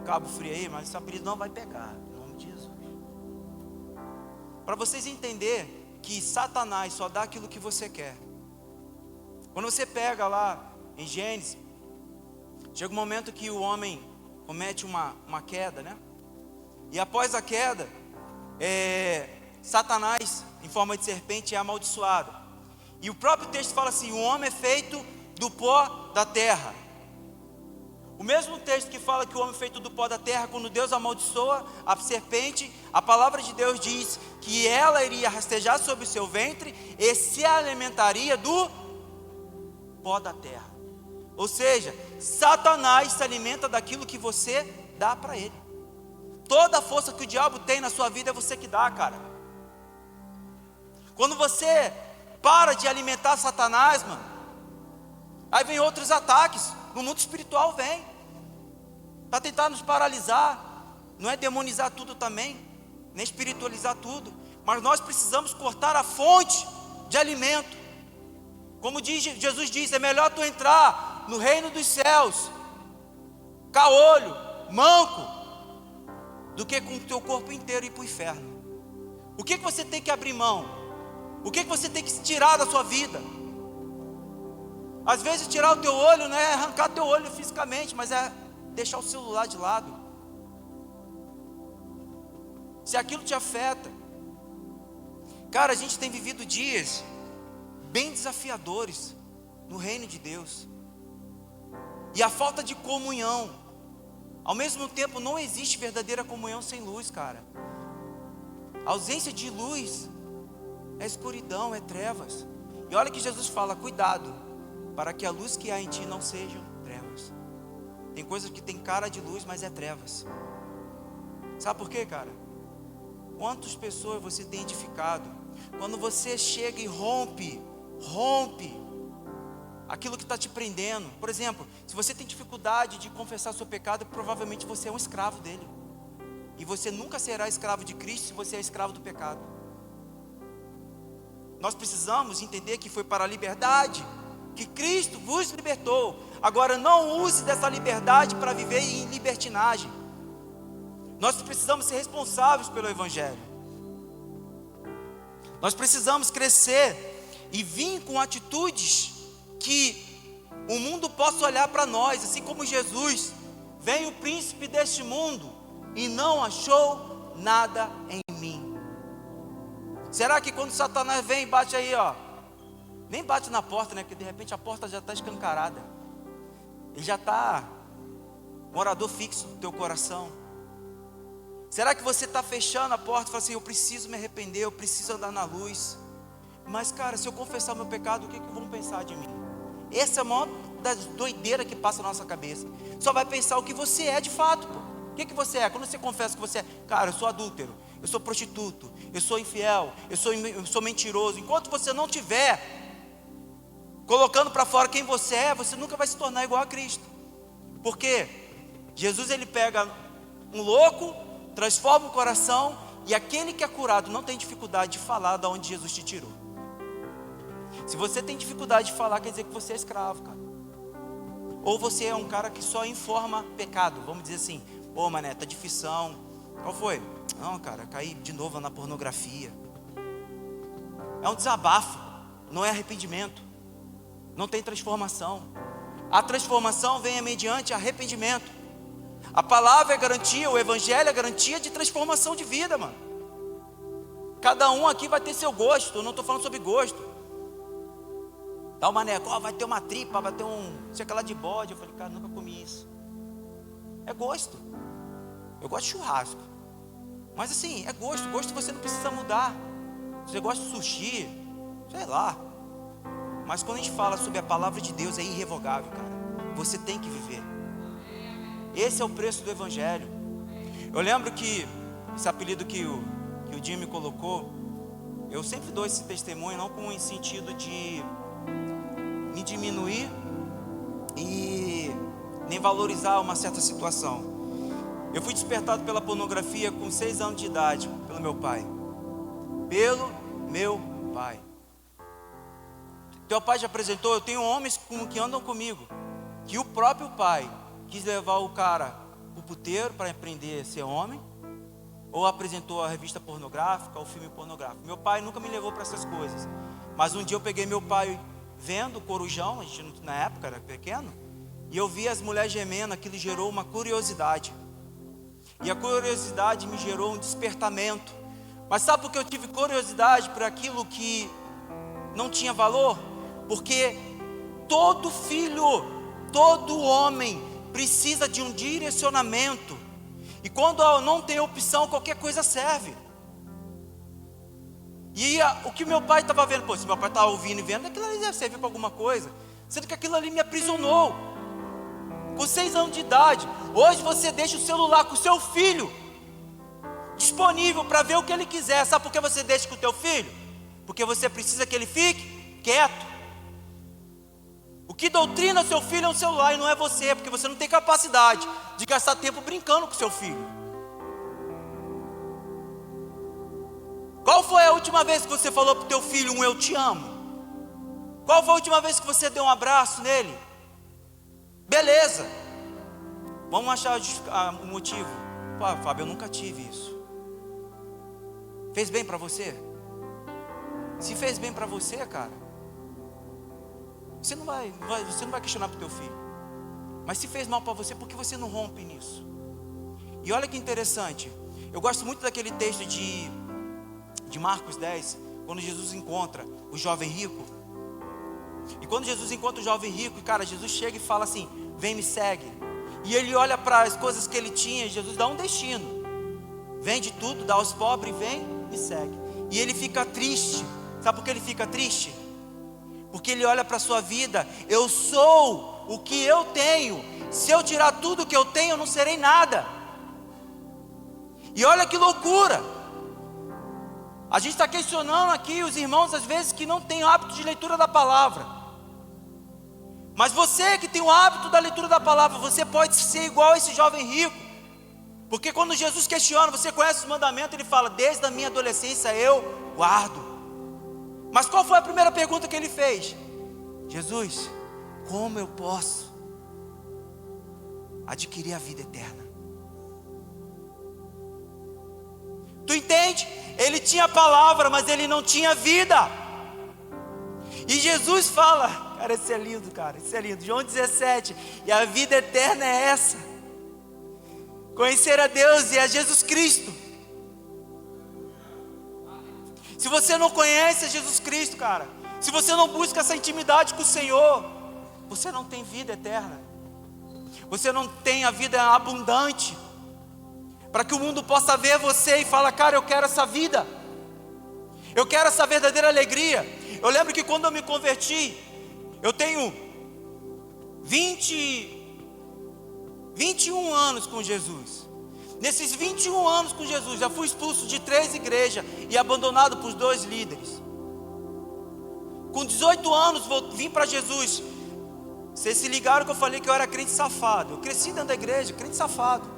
Cabo Frio aí, mas esse apelido não vai pegar, em nome de Jesus. Para vocês entenderem que Satanás só dá aquilo que você quer. Quando você pega lá em Gênesis, chega um momento que o homem comete uma queda, né? E após a queda, Satanás, em forma de serpente, é amaldiçoado. E o próprio texto fala assim, o homem é feito do pó da terra. O mesmo texto que fala que o homem é feito do pó da terra, quando Deus amaldiçoa a serpente, a palavra de Deus diz que ela iria rastejar sobre o seu ventre e se alimentaria do pó da terra. Ou seja, Satanás se alimenta daquilo que você dá para ele. Toda a força que o diabo tem na sua vida é você que dá, cara. Quando você para de alimentar Satanás, mano, aí vem outros ataques. No mundo espiritual vem para tentar nos paralisar. Não é demonizar tudo também, nem espiritualizar tudo, mas nós precisamos cortar a fonte de alimento. Como Jesus diz, é melhor tu entrar no reino dos céus caolho, manco, do que com o teu corpo inteiro ir para o inferno. O que você tem que abrir mão? O que você tem que tirar da sua vida? Às vezes tirar o teu olho não é arrancar teu olho fisicamente, mas é deixar o celular de lado. Se aquilo te afeta. Cara, a gente tem vivido dias bem desafiadores no reino de Deus. E a falta de comunhão. Ao mesmo tempo, não existe verdadeira comunhão sem luz, cara. A ausência de luz é escuridão, é trevas. E olha que Jesus fala, cuidado, para que a luz que há em ti não sejam trevas. Tem coisas que tem cara de luz, mas é trevas. Sabe por quê, cara? Quantas pessoas você tem edificado? Quando você chega e rompe aquilo que está te prendendo. Por exemplo, se você tem dificuldade de confessar seu pecado, provavelmente você é um escravo dele. E você nunca será escravo de Cristo se você é escravo do pecado. Nós precisamos entender que foi para a liberdade que Cristo vos libertou. Agora não use dessa liberdade para viver em libertinagem. Nós precisamos ser responsáveis pelo Evangelho. Nós precisamos crescer e vir com atitudes que o mundo possa olhar para nós, assim como Jesus. Veio o príncipe deste mundo e não achou nada em mim. Será que quando Satanás vem e bate aí, ó, nem bate na porta, né? Porque de repente a porta já está escancarada. Ele já está morador fixo do teu coração. Será que você está fechando a porta e fala assim, eu preciso me arrepender, eu preciso andar na luz. Mas cara, se eu confessar meu pecado, o que vão pensar de mim? Essa é a maior das doideiras que passa na nossa cabeça. Só vai pensar o que você é de fato, pô. O que você é? Quando você confessa que você é, cara, eu sou adúltero, eu sou prostituto, eu sou infiel, eu sou mentiroso. Enquanto você não tiver colocando para fora quem você é, você nunca vai se tornar igual a Cristo. Porque Jesus, ele pega um louco, transforma o coração E aquele que é curado não tem dificuldade de falar de onde Jesus te tirou. Se você tem dificuldade de falar, quer dizer que você é escravo, cara. Ou você é um cara que só informa pecado. Vamos dizer assim, ô mané, tá difícil. Qual foi? Não, cara, caí de novo na pornografia. É um desabafo, não é arrependimento. Não tem transformação. A transformação vem mediante arrependimento. A palavra é garantia, o evangelho é garantia de transformação de vida, mano. Cada um aqui vai ter seu gosto, eu não estou falando sobre gosto. Tá o mané, vai ter uma tripa, vai ter sei lá de bode. Eu falei, cara, nunca comi isso. É gosto. Eu gosto de churrasco. Mas assim, é gosto. Gosto você não precisa mudar. Você gosta de sushi, sei lá. Mas quando a gente fala sobre a palavra de Deus, é irrevogável, cara. Você tem que viver. Esse é o preço do evangelho. Eu lembro que esse apelido que o Jim me colocou, eu sempre dou esse testemunho, não com o sentido de me diminuir e nem valorizar uma certa situação. Eu fui despertado pela pornografia com 6 anos de idade, pelo meu pai. Pelo meu pai. Teu pai já apresentou, eu tenho homens que andam comigo, que o próprio pai quis levar o cara pro puteiro para aprender a ser homem, ou apresentou a revista pornográfica, o filme pornográfico. Meu pai nunca me levou para essas coisas, mas um dia eu peguei meu pai vendo o Corujão, a gente na época era pequeno, e eu vi as mulheres gemendo, aquilo gerou uma curiosidade, e a curiosidade me gerou um despertamento. Mas sabe por que eu tive curiosidade por aquilo que não tinha valor? Porque todo filho, todo homem precisa de um direcionamento. E quando não tem opção, qualquer coisa serve. E o que meu pai estava vendo, se meu pai estava ouvindo e vendo, aquilo ali deve servir para alguma coisa. Sendo que aquilo ali me aprisionou. Com 6 anos de idade. Hoje você deixa o celular com o seu filho disponível para ver o que ele quiser. Sabe por que você deixa com o teu filho? Porque você precisa que ele fique quieto. O que doutrina seu filho é um celular e não é você, porque você não tem capacidade de gastar tempo brincando com seu filho. Qual foi a última vez que você falou para o teu filho eu te amo? Qual foi a última vez que você deu um abraço nele? Beleza. Vamos achar o motivo. Fábio, eu nunca tive isso. Fez bem para você? Se fez bem para você, cara, você não vai questionar para o teu filho. Mas se fez mal para você, por que você não rompe nisso? E olha que interessante. Eu gosto muito daquele texto de Marcos 10, quando Jesus encontra o jovem rico. E quando Jesus encontra o jovem rico, cara, Jesus chega e fala assim: vem, me segue. E ele olha para as coisas que ele tinha, e Jesus dá um destino. Vende tudo, dá aos pobres, vem, me segue. E ele fica triste. Sabe por que ele fica triste? Porque ele olha para a sua vida: eu sou o que eu tenho. Se eu tirar tudo que eu tenho, eu não serei nada. E olha que loucura. A gente está questionando aqui os irmãos às vezes que não têm hábito de leitura da palavra. Mas você que tem o hábito da leitura da palavra, você pode ser igual a esse jovem rico. Porque quando Jesus questiona, você conhece os mandamentos, ele fala: desde a minha adolescência eu guardo. Mas qual foi a primeira pergunta que ele fez? Jesus, como eu posso adquirir a vida eterna? Tu entende? Ele tinha a palavra, mas ele não tinha vida. E Jesus fala, cara, isso é lindo, cara, isso é lindo. João 17, e a vida eterna é essa: conhecer a Deus e a Jesus Cristo. Se você não conhece a Jesus Cristo, cara, se você não busca essa intimidade com o Senhor, você não tem vida eterna. Você não tem a vida abundante, para que o mundo possa ver você e falar: cara, eu quero essa vida, eu quero essa verdadeira alegria. Eu lembro que quando eu me converti, eu tenho 21 anos com Jesus. Nesses 21 anos com Jesus, já fui expulso de 3 igrejas e abandonado por 2 líderes. Com 18 anos vim para Jesus. Vocês se ligaram que eu falei que eu era crente safado. Eu cresci dentro da igreja, crente safado.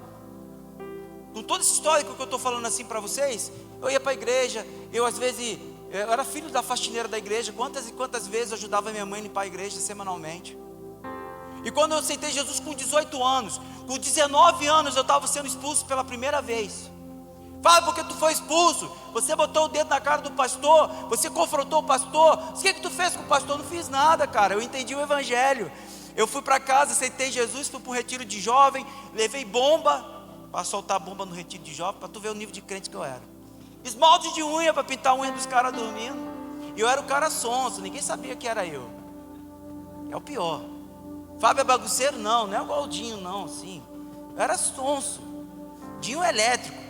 Com Com toda essa história que eu estou falando assim para vocês, eu ia para a igreja, eu às vezes, eu era filho da faxineira da igreja, quantas e quantas vezes eu ajudava minha mãe a limpar a igreja semanalmente. E quando eu aceitei Jesus com 18 anos, com 19 anos eu estava sendo expulso pela primeira vez. Fala, porque tu foi expulso, você botou o dedo na cara do pastor, você confrontou o pastor, o que tu fez com o pastor? Não fiz nada, cara, eu entendi o evangelho. Eu fui para casa, aceitei Jesus, fui para um retiro de jovem, levei bomba, para soltar bomba no retiro de jovem, para tu ver o nível de crente que eu era. Esmalte de unha para pintar a unha dos caras dormindo, e eu era o cara sonso, ninguém sabia que era eu. É o pior. Fábio é bagunceiro? Não é igual o Dinho não, assim. Eu era sonso, Dinho elétrico.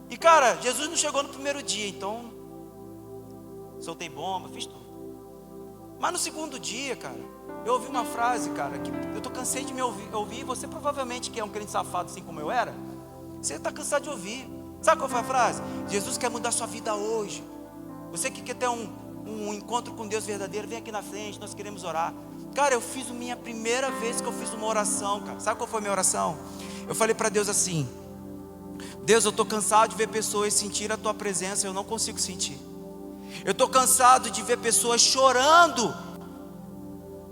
E cara, Jesus não chegou no primeiro dia, então soltei bomba, fiz tudo. Mas no segundo dia, cara, eu ouvi uma frase, cara, que eu tô cansei de me ouvir. Você provavelmente que é um crente safado assim como eu era, você está cansado de ouvir. Sabe qual foi a frase? Jesus quer mudar sua vida hoje. Você que quer ter um encontro com Deus verdadeiro, vem aqui na frente, nós queremos orar. Cara, eu fiz a minha primeira vez que eu fiz uma oração, cara. Sabe qual foi a minha oração? Eu falei para Deus assim: Deus, eu estou cansado de ver pessoas sentir a tua presença, eu não consigo sentir. Eu estou cansado de ver pessoas chorando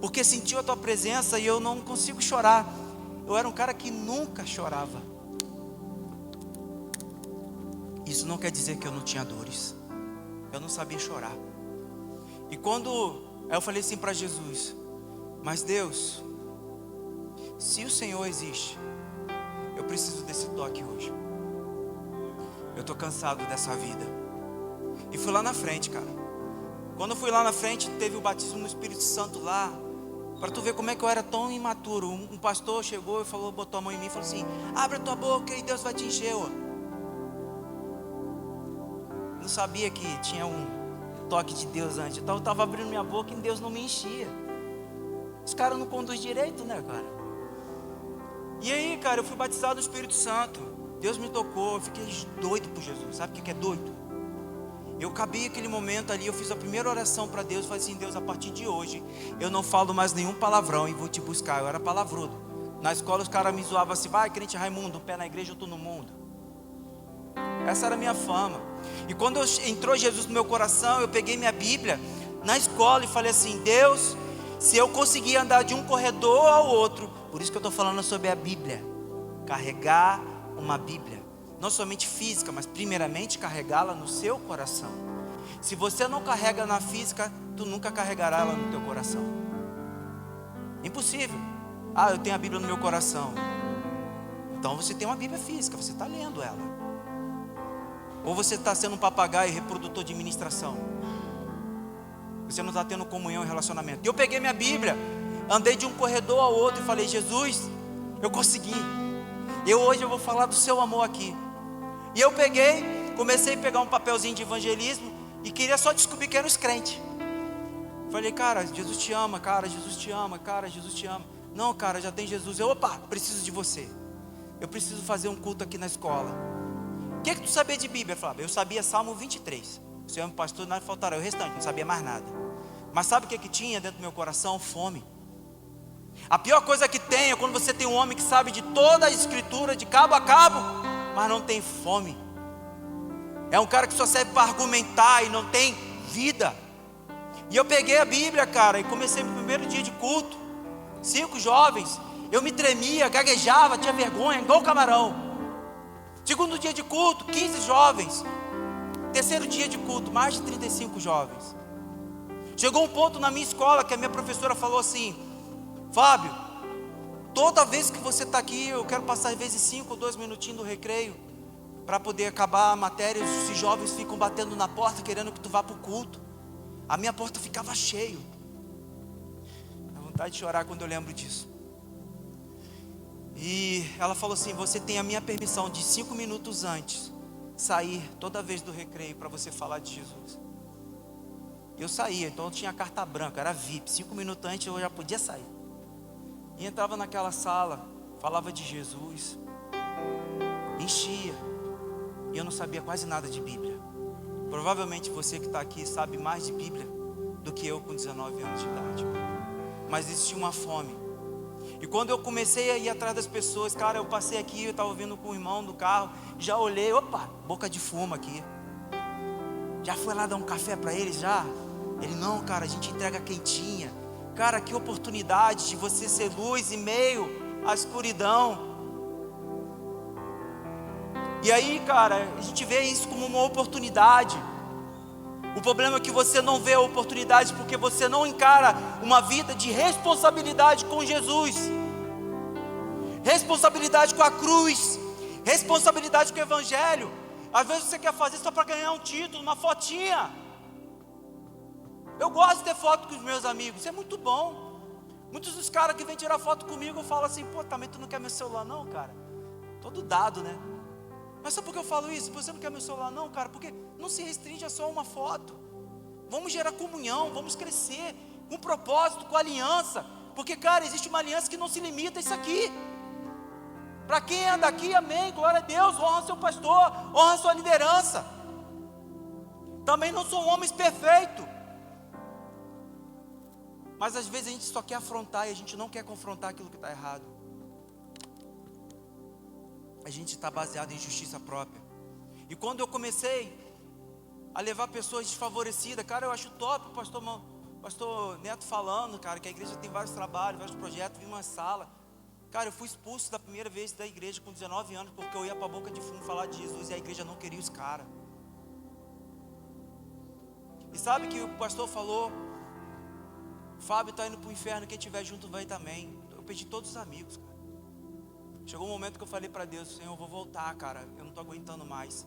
porque sentiu a tua presença e eu não consigo chorar. Eu era um cara que nunca chorava. Isso não quer dizer que eu não tinha dores. Eu não sabia chorar. E aí eu falei assim para Jesus: mas Deus, se o Senhor existe, eu preciso desse toque hoje. Eu estou cansado dessa vida. E fui lá na frente, cara. Quando eu fui lá na frente, teve o batismo no Espírito Santo lá. Para tu ver como é que eu era tão imaturo. Um pastor chegou e falou, botou a mão em mim e falou assim: abre a tua boca e Deus vai te encher. Não sabia que tinha um toque de Deus antes. Então eu estava abrindo minha boca e Deus não me enchia. Os caras não conduzem direito, né, cara? E aí, cara, eu fui batizado no Espírito Santo. Deus me tocou, eu fiquei doido por Jesus. Sabe o que é doido? Eu acabei aquele momento ali, eu fiz a primeira oração para Deus. Falei assim: Deus, a partir de hoje eu não falo mais nenhum palavrão e vou te buscar. Eu era palavrudo. Na escola os caras me zoavam assim: vai, crente Raimundo, um pé na igreja, eu estou no mundo. Essa era a minha fama. E quando entrou Jesus no meu coração, eu peguei minha Bíblia na escola e falei assim: Deus, se eu conseguir andar de um corredor ao outro, por isso que eu estou falando sobre a Bíblia, carregar uma Bíblia, não somente física, mas primeiramente carregá-la no seu coração. Se você não carrega na física, tu nunca carregará ela no teu coração. Impossível. Eu tenho a Bíblia no meu coração. Então você tem uma Bíblia física, você está lendo ela. Ou você está sendo um papagaio e reprodutor de ministração. Você não está tendo comunhão e relacionamento. E eu peguei minha Bíblia, andei de um corredor ao outro e falei: Jesus, eu consegui. Hoje eu vou falar do seu amor aqui. E eu comecei a pegar um papelzinho de evangelismo e queria só descobrir que eram os crentes. Falei: cara, Jesus te ama, cara, Jesus te ama, cara, Jesus te ama. Não, cara, já tem Jesus. Preciso de você. Eu preciso fazer um culto aqui na escola. O que tu sabia de Bíblia, Flávio? Eu sabia Salmo 23. O Senhor me pastor, nada faltará. O restante, não sabia mais nada. Mas sabe o que tinha dentro do meu coração? Fome. A pior coisa que tem é quando você tem um homem que sabe de toda a escritura, de cabo a cabo, mas não tem fome. É um cara que só serve para argumentar e não tem vida. E eu peguei a Bíblia, cara, e comecei meu primeiro dia de culto. 5 jovens, eu me tremia, gaguejava, tinha vergonha, igual camarão. Segundo dia de culto, 15 jovens. Terceiro dia de culto, mais de 35 jovens. Chegou um ponto na minha escola que a minha professora falou assim: Fábio, toda vez que você está aqui, eu quero passar às vezes 5 ou 2 minutinhos do recreio, para poder acabar a matéria. Os jovens ficam batendo na porta, querendo que tu vá para o culto. A minha porta ficava cheia. Dá vontade de chorar quando eu lembro disso. E ela falou assim: você tem a minha permissão de 5 minutos antes sair toda vez do recreio para você falar de Jesus. E eu saía, então eu tinha carta branca, era VIP. 5 minutos antes eu já podia sair. E entrava naquela sala, falava de Jesus, enchia. E eu não sabia quase nada de Bíblia. Provavelmente você que está aqui sabe mais de Bíblia do que eu com 19 anos de idade. Mas existia uma fome. E quando eu comecei a ir atrás das pessoas, cara, eu passei aqui, eu estava ouvindo com o irmão no carro, já olhei, opa, boca de fumo aqui. Já foi lá dar um café para eles já? Ele, não, cara, a gente entrega quentinha. Cara, que oportunidade de você ser luz em meio à escuridão. E aí, cara, a gente vê isso como uma oportunidade. O problema é que você não vê a oportunidade porque você não encara uma vida de responsabilidade com Jesus, responsabilidade com a cruz, responsabilidade com o Evangelho. Às vezes você quer fazer só para ganhar um título, uma fotinha. Eu gosto de ter foto com os meus amigos, isso é muito bom. Muitos dos caras que vêm tirar foto comigo falam assim, pô, também tu não quer meu celular não, cara? Todo dado, né? Mas sabe por que eu falo isso? Você não quer meu celular não, cara? Porque não se restringe a só uma foto. Vamos gerar comunhão, vamos crescer com propósito, com aliança. Porque, cara, existe uma aliança que não se limita a isso aqui. Para quem anda aqui, amém, glória a Deus, honra seu pastor, honra sua liderança. Também não são homens perfeitos. Mas às vezes a gente só quer afrontar e a gente não quer confrontar aquilo que está errado. A gente está baseado em justiça própria. E quando eu comecei a levar pessoas desfavorecidas, cara, eu acho top o pastor Neto falando, cara, que a igreja tem vários trabalhos, vários projetos, vi uma sala. Cara, eu fui expulso da primeira vez da igreja com 19 anos, porque eu ia para a boca de fumo falar de Jesus e a igreja não queria os caras. E sabe que o pastor falou, Fábio está indo para o inferno, quem estiver junto vai também. Eu perdi todos os amigos, cara. Chegou um momento que eu falei para Deus, Senhor, eu vou voltar, cara, eu não estou aguentando mais.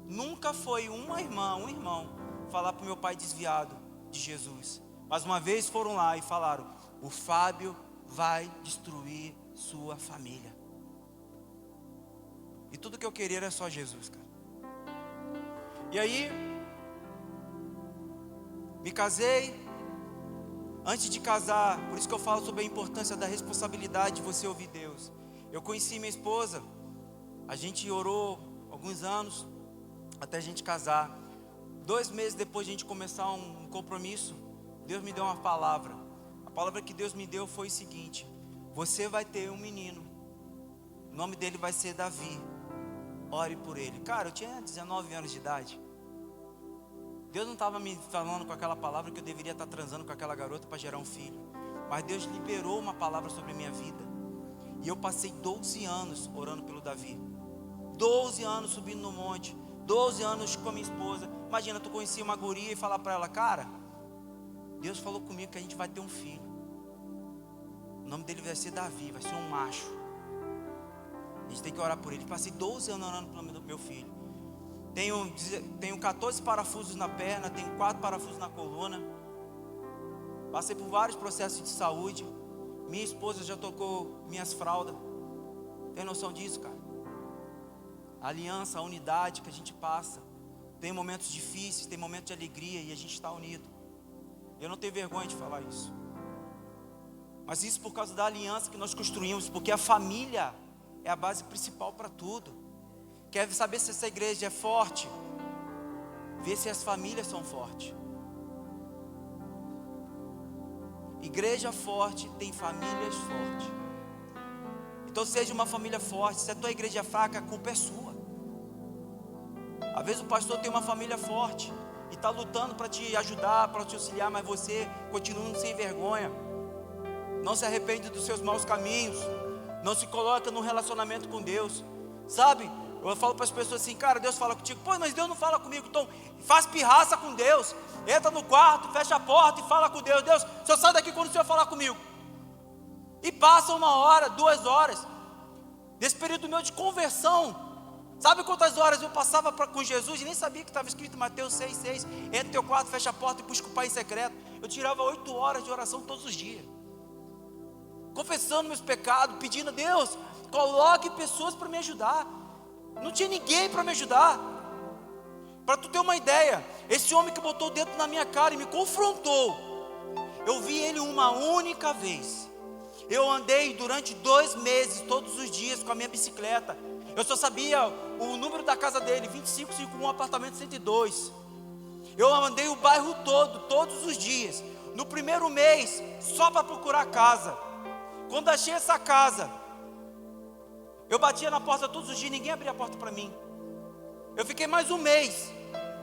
Nunca foi um irmão, falar para o meu pai desviado de Jesus. Mas uma vez foram lá e falaram, o Fábio vai destruir sua família. E tudo que eu queria era só Jesus, cara. E aí, me casei. Antes de casar, por isso que eu falo sobre a importância da responsabilidade de você ouvir Deus. Eu conheci minha esposa, a gente orou alguns anos até a gente casar. 2 meses depois de a gente começar um compromisso, Deus me deu uma palavra. A palavra que Deus me deu foi o seguinte: você vai ter um menino, o nome dele vai ser Davi, ore por ele. Cara, eu tinha 19 anos de idade. Deus não estava me falando com aquela palavra que eu deveria estar transando com aquela garota para gerar um filho. Mas Deus liberou uma palavra sobre a minha vida. E eu passei 12 anos orando pelo Davi. 12 anos subindo no monte. 12 anos com a minha esposa. Imagina, tu conhecia uma guria e falar para ela, cara, Deus falou comigo que a gente vai ter um filho. O nome dele vai ser Davi, vai ser um macho. A gente tem que orar por ele. Passei 12 anos orando pelo meu filho. Tenho 14 parafusos na perna, tenho 4 parafusos na coluna. Passei por vários processos de saúde. Minha esposa já tocou minhas fraldas. Tem noção disso, cara? A aliança, a unidade que a gente passa. Tem momentos difíceis, tem momentos de alegria e a gente está unido. Eu não tenho vergonha de falar isso. Mas isso por causa da aliança que nós construímos, porque a família é a base principal para tudo. Quer saber se essa igreja é forte? Vê se as famílias são fortes. Igreja forte tem famílias fortes. Então seja uma família forte. Se a tua igreja é fraca, a culpa é sua. Às vezes o pastor tem uma família forte e está lutando para te ajudar, para te auxiliar, mas você continua sem vergonha. Não se arrepende dos seus maus caminhos. Não se coloca num relacionamento com Deus. Sabe? Eu falo para as pessoas assim, cara, Deus fala contigo. Pô, mas Deus não fala comigo. Então faz pirraça com Deus. Entra no quarto, fecha a porta e fala com Deus. Deus, o Senhor sai daqui quando o Senhor falar comigo. E passa 1 hora, 2 horas. Desse período meu de conversão. Sabe quantas horas eu passava com Jesus e nem sabia que estava escrito em Mateus 6,6. Entra no teu quarto, fecha a porta e busca o Pai em secreto. Eu tirava 8 horas de oração todos os dias. Confessando meus pecados, pedindo a Deus, coloque pessoas para me ajudar. Não tinha ninguém para me ajudar. Para tu ter uma ideia, esse homem que botou o dedo na minha cara e me confrontou, eu vi ele uma única vez. Eu andei durante 2 meses, todos os dias, com a minha bicicleta. Eu só sabia o número da casa dele, 2551, apartamento 102. Eu andei o bairro todo, todos os dias. No primeiro mês, só para procurar casa. Quando achei essa casa, eu batia na porta todos os dias, ninguém abria a porta para mim. Eu fiquei mais um mês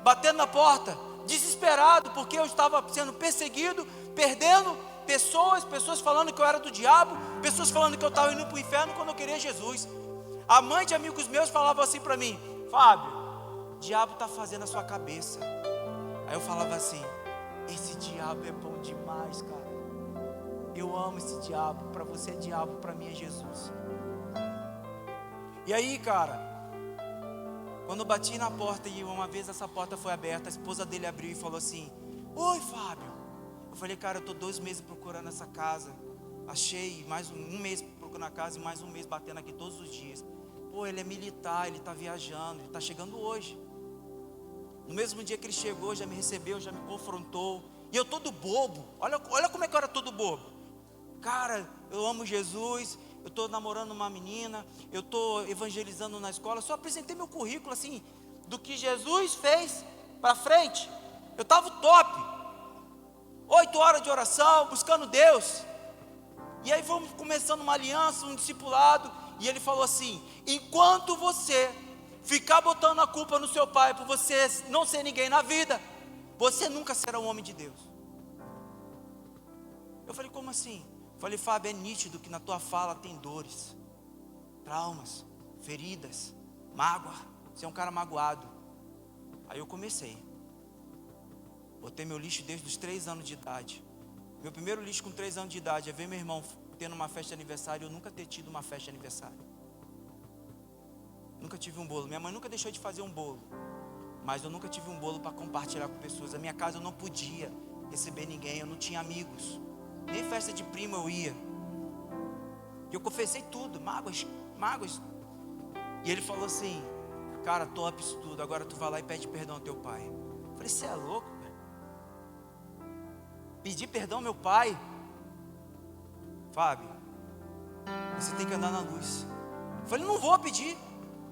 batendo na porta, desesperado, porque eu estava sendo perseguido, perdendo pessoas falando que eu era do diabo, pessoas falando que eu estava indo para o inferno quando eu queria Jesus. A mãe de amigos meus falava assim para mim: Fábio, o diabo está fazendo a sua cabeça. Aí eu falava assim: esse diabo é bom demais, cara. Eu amo esse diabo. Para você é diabo, para mim é Jesus. E aí, cara, quando eu bati na porta e uma vez essa porta foi aberta, a esposa dele abriu e falou assim: oi, Fábio. Eu falei: cara, eu estou 2 meses procurando essa casa. Achei mais um mês procurando a casa e mais um mês batendo aqui todos os dias. Pô, ele é militar, ele está viajando, ele está chegando hoje. No mesmo dia que ele chegou, já me recebeu, já me confrontou. E eu todo bobo, olha como é que eu era todo bobo. Cara, eu amo Jesus, eu estou namorando uma menina, eu estou evangelizando na escola. Só apresentei meu currículo assim, do que Jesus fez para frente. Eu estava top, 8 horas de oração, buscando Deus. E aí fomos começando uma aliança, um discipulado. E ele falou assim: enquanto você ficar botando a culpa no seu pai por você não ser ninguém na vida, você nunca será um homem de Deus. Eu falei: como assim? Eu falei: Fábio, é nítido que na tua fala tem dores, traumas, feridas, mágoa. Você é um cara magoado. Aí eu comecei. Botei meu lixo desde os 3 anos de idade. Meu primeiro lixo com 3 anos de idade é ver meu irmão tendo uma festa de aniversário e eu nunca ter tido uma festa de aniversário. Nunca tive um bolo. Minha mãe nunca deixou de fazer um bolo, mas eu nunca tive um bolo para compartilhar com pessoas. A minha casa eu não podia receber ninguém, eu não tinha amigos. Nem festa de primo eu ia. E eu confessei tudo, mágoas. E ele falou assim: cara, top isso tudo, agora tu vai lá e pede perdão ao teu pai. Eu falei: você é louco, cara? Pedir perdão ao meu pai? Fábio, você tem que andar na luz. Eu falei: não vou pedir.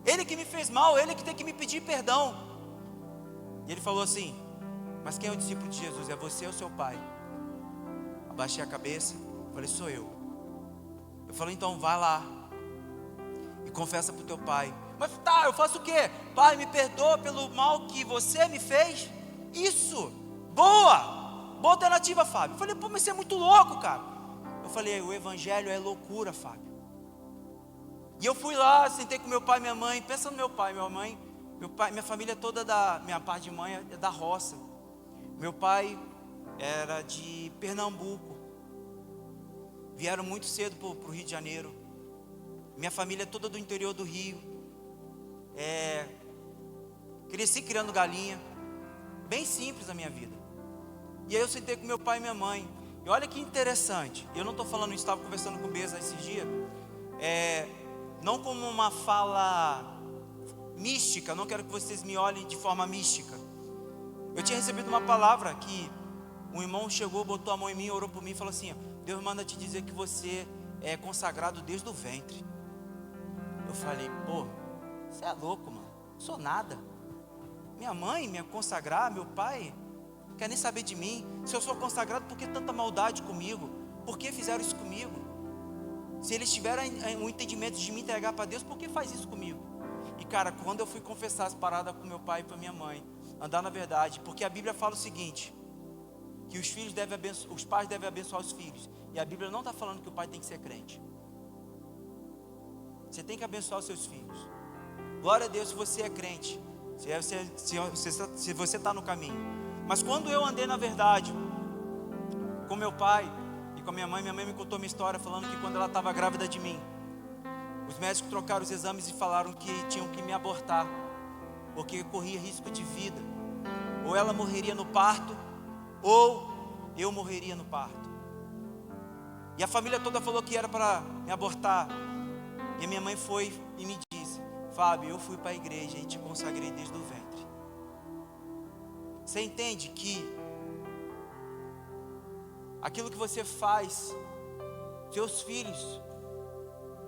Ele que me fez mal, ele que tem que me pedir perdão. E ele falou assim: mas quem é o discípulo de Jesus? É você ou seu pai? Abaixei a cabeça, falei: sou eu. Eu falei: então vai lá e confessa para o teu pai. Mas tá, eu faço o quê? Pai, me perdoa pelo mal que você me fez. Isso, boa alternativa, Fábio. Eu falei: pô, mas você é muito louco, cara. Eu falei: o evangelho é loucura, Fábio. E eu fui lá, sentei com meu pai e minha mãe. Pensa no meu pai, minha família toda minha parte de mãe é da roça. Meu pai era de Pernambuco. Vieram muito cedo para o Rio de Janeiro. Minha família é toda do interior do Rio. Cresci criando galinha. Bem simples a minha vida. E aí eu sentei com meu pai e minha mãe. E olha que interessante. Eu não estou falando isso, estava conversando com o Beza esses dias. Não como uma fala mística. Não quero que vocês me olhem de forma mística. Eu tinha recebido uma palavra que um irmão chegou, botou a mão em mim, orou por mim e falou assim: Deus manda te dizer que você é consagrado desde o ventre. Eu falei: pô, você é louco, mano. Não sou nada. Minha mãe me consagrar, meu pai não quer nem saber de mim. Se eu sou consagrado, por que tanta maldade comigo? Por que fizeram isso comigo? Se eles tiveram um entendimento de me entregar para Deus, por que faz isso comigo? E cara, quando eu fui confessar as paradas com meu pai e com minha mãe, andar na verdade, porque a Bíblia fala o seguinte: que os pais devem abençoar os filhos. E a Bíblia não está falando que o pai tem que ser crente. Você tem que abençoar os seus filhos. Glória a Deus se você é crente, se você está no caminho. Mas quando eu andei na verdade com meu pai e com minha mãe me contou uma história falando que quando ela estava grávida de mim, os médicos trocaram os exames e falaram que tinham que me abortar, porque corria risco de vida. Ou ela morreria no parto, ou eu morreria no parto. E a família toda falou que era para me abortar. E a minha mãe foi e me disse: Fábio, eu fui para a igreja e te consagrei desde o ventre. Você entende que aquilo que você faz, seus filhos,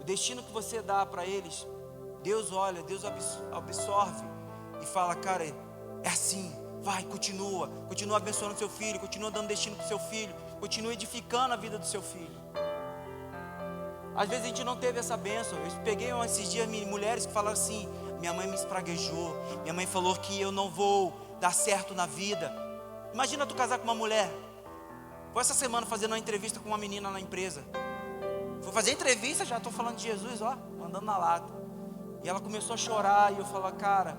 o destino que você dá para eles, Deus olha, Deus absorve e fala: cara, é assim. Vai, continua abençoando seu filho, continua dando destino para o seu filho, continua edificando a vida do seu filho. Às vezes a gente não teve essa bênção. Eu peguei esses dias mulheres que falaram assim: minha mãe me espraguejou, minha mãe falou que eu não vou dar certo na vida. Imagina tu casar com uma mulher. Foi essa semana fazendo uma entrevista com uma menina na empresa. Fui fazer entrevista, já estou falando de Jesus, ó, andando na lata. E ela começou a chorar e eu falei: cara,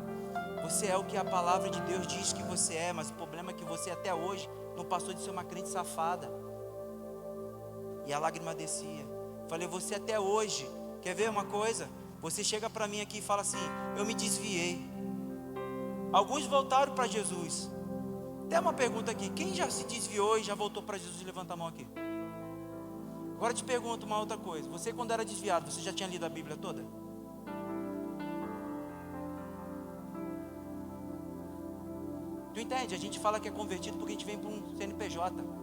você é o que a palavra de Deus diz que você é, mas o problema é que você até hoje não passou de ser uma crente safada. E a lágrima descia. Falei: você até hoje, quer ver uma coisa? Você chega para mim aqui e fala assim: eu me desviei. Alguns voltaram para Jesus. Tem uma pergunta aqui: quem já se desviou e já voltou para Jesus? Levanta a mão aqui. Agora te pergunto uma outra coisa: você, quando era desviado, você já tinha lido a Bíblia toda? Tu entende? A gente fala que é convertido porque a gente vem para um CNPJ.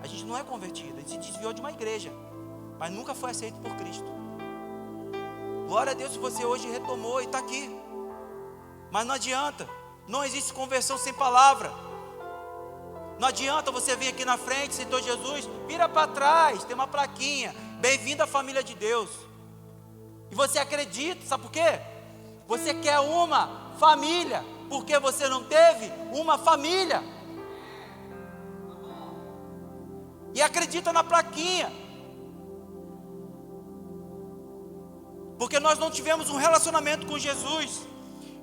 A gente não é convertido, a gente se desviou de uma igreja, mas nunca foi aceito por Cristo. Glória a Deus se você hoje retomou e está aqui. Mas não adianta, não existe conversão sem palavra. Não adianta você vir aqui na frente, citou Jesus, vira para trás, tem uma plaquinha: bem-vindo à família de Deus. E você acredita, sabe por quê? Você quer uma família, porque você não teve uma família. E acredita na plaquinha, porque nós não tivemos um relacionamento com Jesus.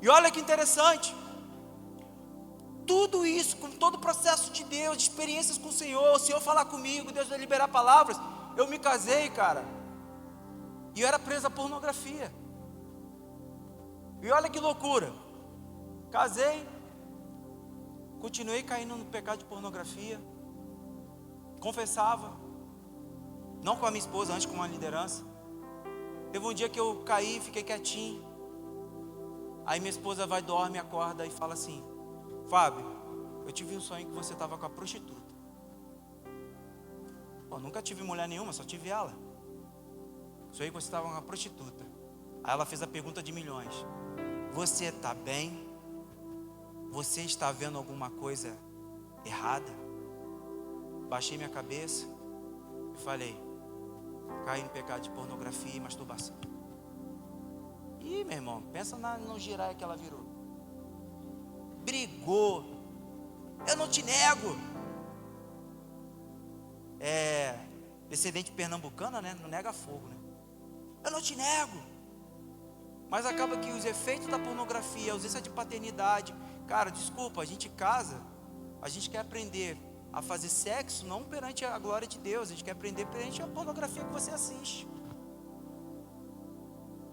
E olha que interessante, tudo isso, com todo o processo de Deus, de experiências com o Senhor falar comigo, Deus vai liberar palavras. Eu me casei, cara, e eu era preso à pornografia. E olha que loucura, casei, continuei caindo no pecado de pornografia, confessava, não com a minha esposa, antes com uma liderança. Teve um dia que eu caí, fiquei quietinho. Aí minha esposa vai, dorme, acorda e fala assim: Fábio, eu tive um sonho que você estava com a prostituta. Pô, nunca tive mulher nenhuma, só tive ela. Sonhei que você estava com a prostituta. Aí ela fez a pergunta de milhões: você está bem? Você está vendo alguma coisa errada? Baixei minha cabeça e falei: caí no pecado de pornografia e masturbação. Ih, meu irmão, pensa no girar que ela virou. Brigou. Eu não te nego. Descendente pernambucana, né? Não nega fogo, né? Eu não te nego. Mas acaba que os efeitos da pornografia, a ausência de paternidade. Cara, desculpa, a gente casa, a gente quer aprender a fazer sexo não perante a glória de Deus, a gente quer aprender perante a pornografia que você assiste.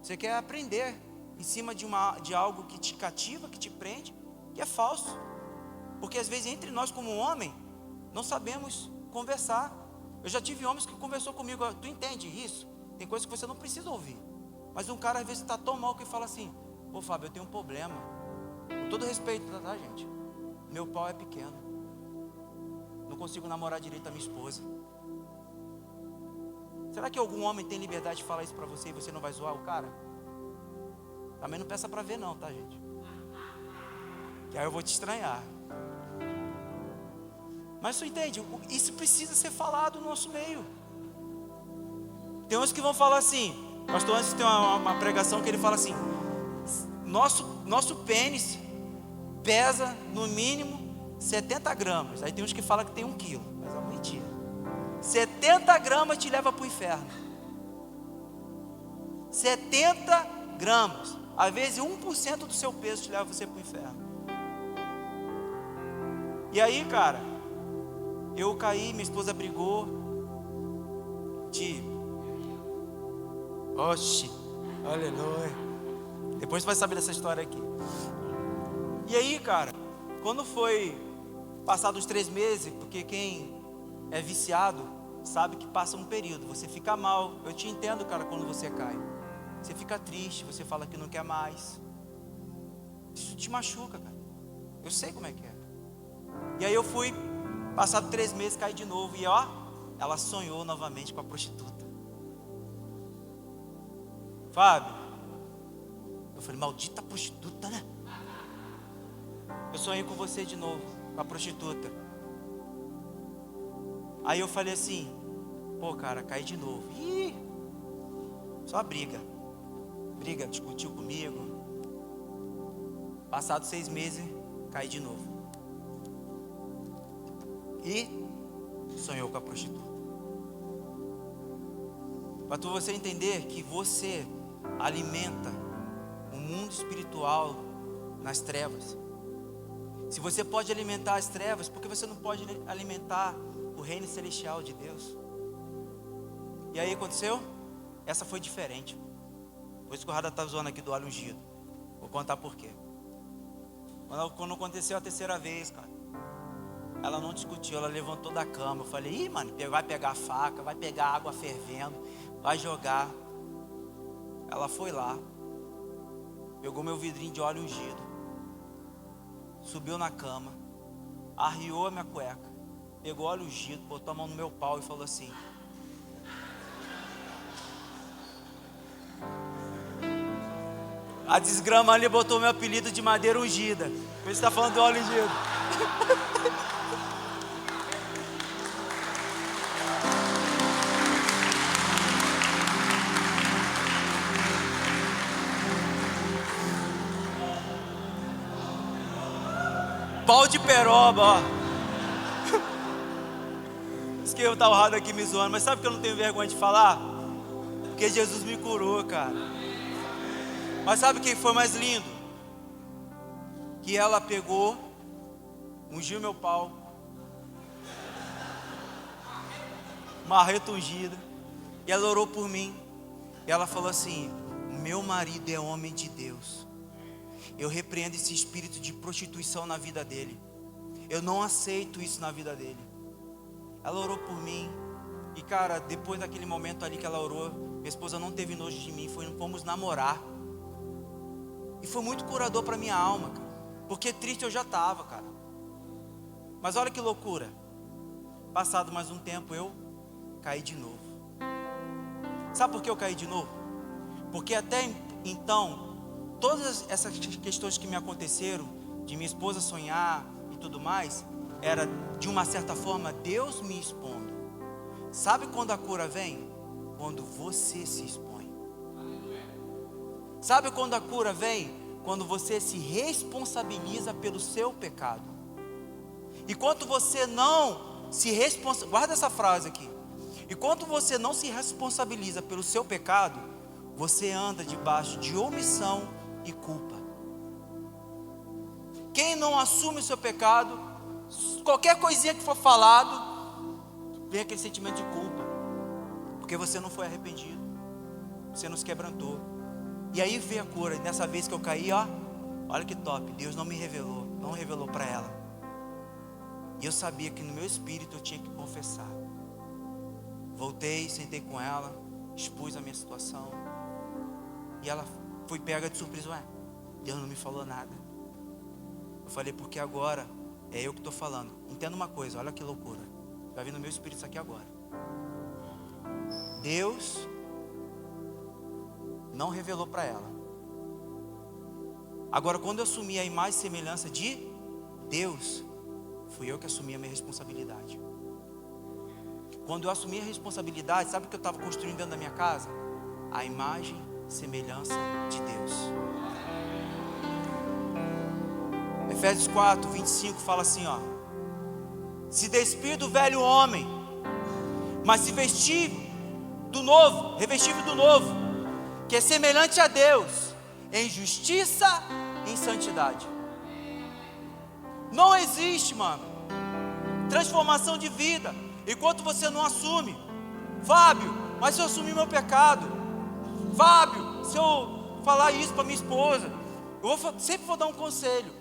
Você quer aprender em cima de algo que te cativa, que te prende, que é falso. Porque às vezes entre nós como homem, não sabemos conversar. Eu já tive homens que conversou comigo: tu entende isso? Tem coisas que você não precisa ouvir. Mas um cara às vezes está tão mal que fala assim: pô, Fábio, eu tenho um problema. Com todo respeito, tá, gente? Meu pau é pequeno. Não consigo namorar direito a minha esposa. Será que algum homem tem liberdade de falar isso para você e você não vai zoar o cara? Também não peça para ver não, tá, gente? Que aí eu vou te estranhar. Mas você entende? Isso precisa ser falado no nosso meio. Tem uns que vão falar assim: pastor, antes tem uma pregação que ele fala assim: nosso pênis pesa no mínimo 70 gramas. Aí tem uns que falam que tem 1 quilo, mas é uma mentira. 70 gramas te leva para o inferno. 70 gramas. Às vezes 1% do seu peso te leva você para o inferno. E aí, cara, eu caí, minha esposa brigou. Oxi, aleluia. Depois você vai saber dessa história aqui. E aí, cara, quando foi passados 3 meses, porque quem é viciado sabe que passa um período, você fica mal. Eu te entendo, cara, quando você cai. Você fica triste, você fala que não quer mais. Isso te machuca, cara. Eu sei como é que é. E aí eu fui, passado 3 meses, caí de novo. E ó, ela sonhou novamente com a prostituta. Fábio, eu falei: maldita prostituta, né? Eu sonhei com você de novo, com a prostituta. Aí eu falei assim: pô, cara, caí de novo. Ih, Só briga, discutiu comigo. Passados 6 meses, caí de novo. E sonhou com a prostituta. Para você entender que você alimenta o mundo espiritual nas trevas. Se você pode alimentar as trevas, por que você não pode alimentar o reino celestial de Deus? E aí aconteceu? Essa foi diferente. Por isso que o Rada está zoando aqui do óleo ungido. Vou contar por quê. Quando aconteceu a terceira vez, cara, ela não discutiu, ela levantou da cama. Eu falei, ih, mano, vai pegar a faca, vai pegar água fervendo, vai jogar. Ela foi lá, pegou meu vidrinho de óleo ungido, subiu na cama, arriou a minha cueca, pegou óleo ungido, botou a mão no meu pau e falou assim: a desgrama ali botou meu apelido de madeira ungida. Por isso você está falando do óleo ungido. Pau de peroba, ó. Isso que eu tava errado aqui me zoando, mas sabe que eu não tenho vergonha de falar? Porque Jesus me curou, cara. Mas sabe o que foi mais lindo? Que ela pegou, ungiu meu pau, marreta ungida, e ela orou por mim. E ela falou assim: meu marido é homem de Deus. Eu repreendo esse espírito de prostituição na vida dele. Eu não aceito isso na vida dele. Ela orou por mim. E cara, depois daquele momento ali que ela orou, minha esposa não teve nojo de mim. Fomos namorar. E foi muito curador para minha alma, cara. Porque triste eu já estava, cara. Mas olha que loucura. Passado mais um tempo eu caí de novo. Sabe por que eu caí de novo? Porque até então, todas essas questões que me aconteceram, de minha esposa sonhar e tudo mais, era de uma certa forma Deus me expondo. Sabe quando a cura vem? Quando você se expõe. Sabe quando a cura vem? Quando você se responsabiliza pelo seu pecado. E quando você não se responsabiliza, guarda essa frase aqui. E quando você não se responsabiliza pelo seu pecado, você anda debaixo de omissão e culpa. Quem não assume o seu pecado, qualquer coisinha que for falado, vem aquele sentimento de culpa, porque você não foi arrependido, você não se quebrantou. E aí veio a cura. E dessa vez que eu caí, ó, olha que top, Deus não me revelou, não revelou para ela. E eu sabia que no meu espírito eu tinha que confessar. Voltei, sentei com ela, expus a minha situação. E ela foi pega de surpresa. Ué, Deus não me falou nada. Eu falei, porque agora é eu que estou falando. Entenda uma coisa, olha que loucura. Vai vir no meu espírito isso aqui agora. Deus não revelou para ela. Agora, quando eu assumi a imagem e semelhança de Deus, fui eu que assumi a minha responsabilidade. Quando eu assumi a responsabilidade, sabe o que eu estava construindo dentro da minha casa? A imagem e semelhança de Deus. Efésios 4, 25 fala assim, ó: se despir do velho homem, mas se vestir do novo, revestir do novo, que é semelhante a Deus, em justiça e em santidade. Não existe, mano, transformação de vida enquanto você não assume. Fábio, mas se eu assumir meu pecado, Fábio, se eu falar isso para minha esposa, eu sempre vou dar um conselho: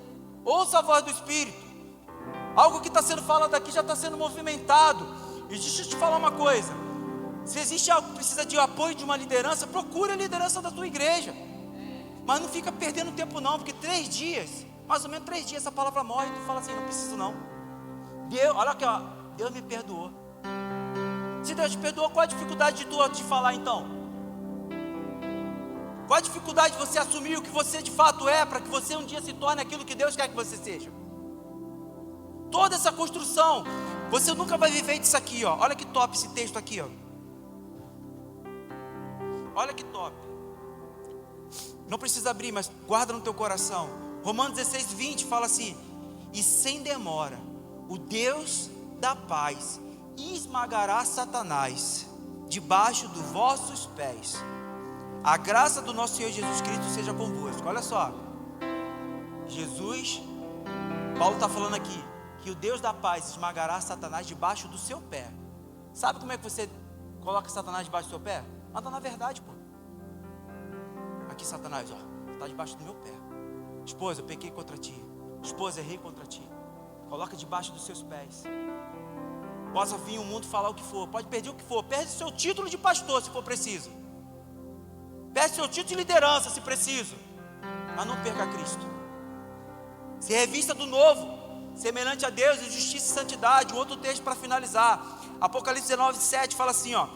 ouça a voz do Espírito. Algo que está sendo falado aqui já está sendo movimentado. E deixa eu te falar uma coisa: se existe algo que precisa de apoio de uma liderança, procure a liderança da tua igreja. Mas não fica perdendo tempo não, porque 3 dias, mais ou menos 3 dias, essa palavra morre e tu fala assim: não preciso não. Deus, olha aqui, ó, Deus me perdoou. Se Deus te perdoou, qual a dificuldade de tu te falar então? Qual a dificuldade de você assumir o que você de fato é, para que você um dia se torne aquilo que Deus quer que você seja? Toda essa construção, você nunca vai viver disso aqui, ó. Olha que top esse texto aqui, ó. Olha que top. Não precisa abrir, mas guarda no teu coração. Romanos 16, 20 fala assim: e sem demora, o Deus da paz esmagará Satanás debaixo dos vossos pés. A graça do nosso Senhor Jesus Cristo seja convosco. Olha só, Jesus, Paulo está falando aqui, que o Deus da paz esmagará Satanás debaixo do seu pé. Sabe como é que você coloca Satanás debaixo do seu pé? Anda na verdade, pô. Aqui Satanás, ó, está debaixo do meu pé. Esposa, eu pequei contra ti. Esposa, errei contra ti. Coloca debaixo dos seus pés. Possa vir o mundo falar o que for, pode perder o que for, perde seu título de pastor se for preciso, perde seu título de liderança se preciso, mas não perca Cristo. Se revista do novo, semelhante a Deus em justiça e santidade. Um outro texto para finalizar, Apocalipse 19, 7 fala assim, ó: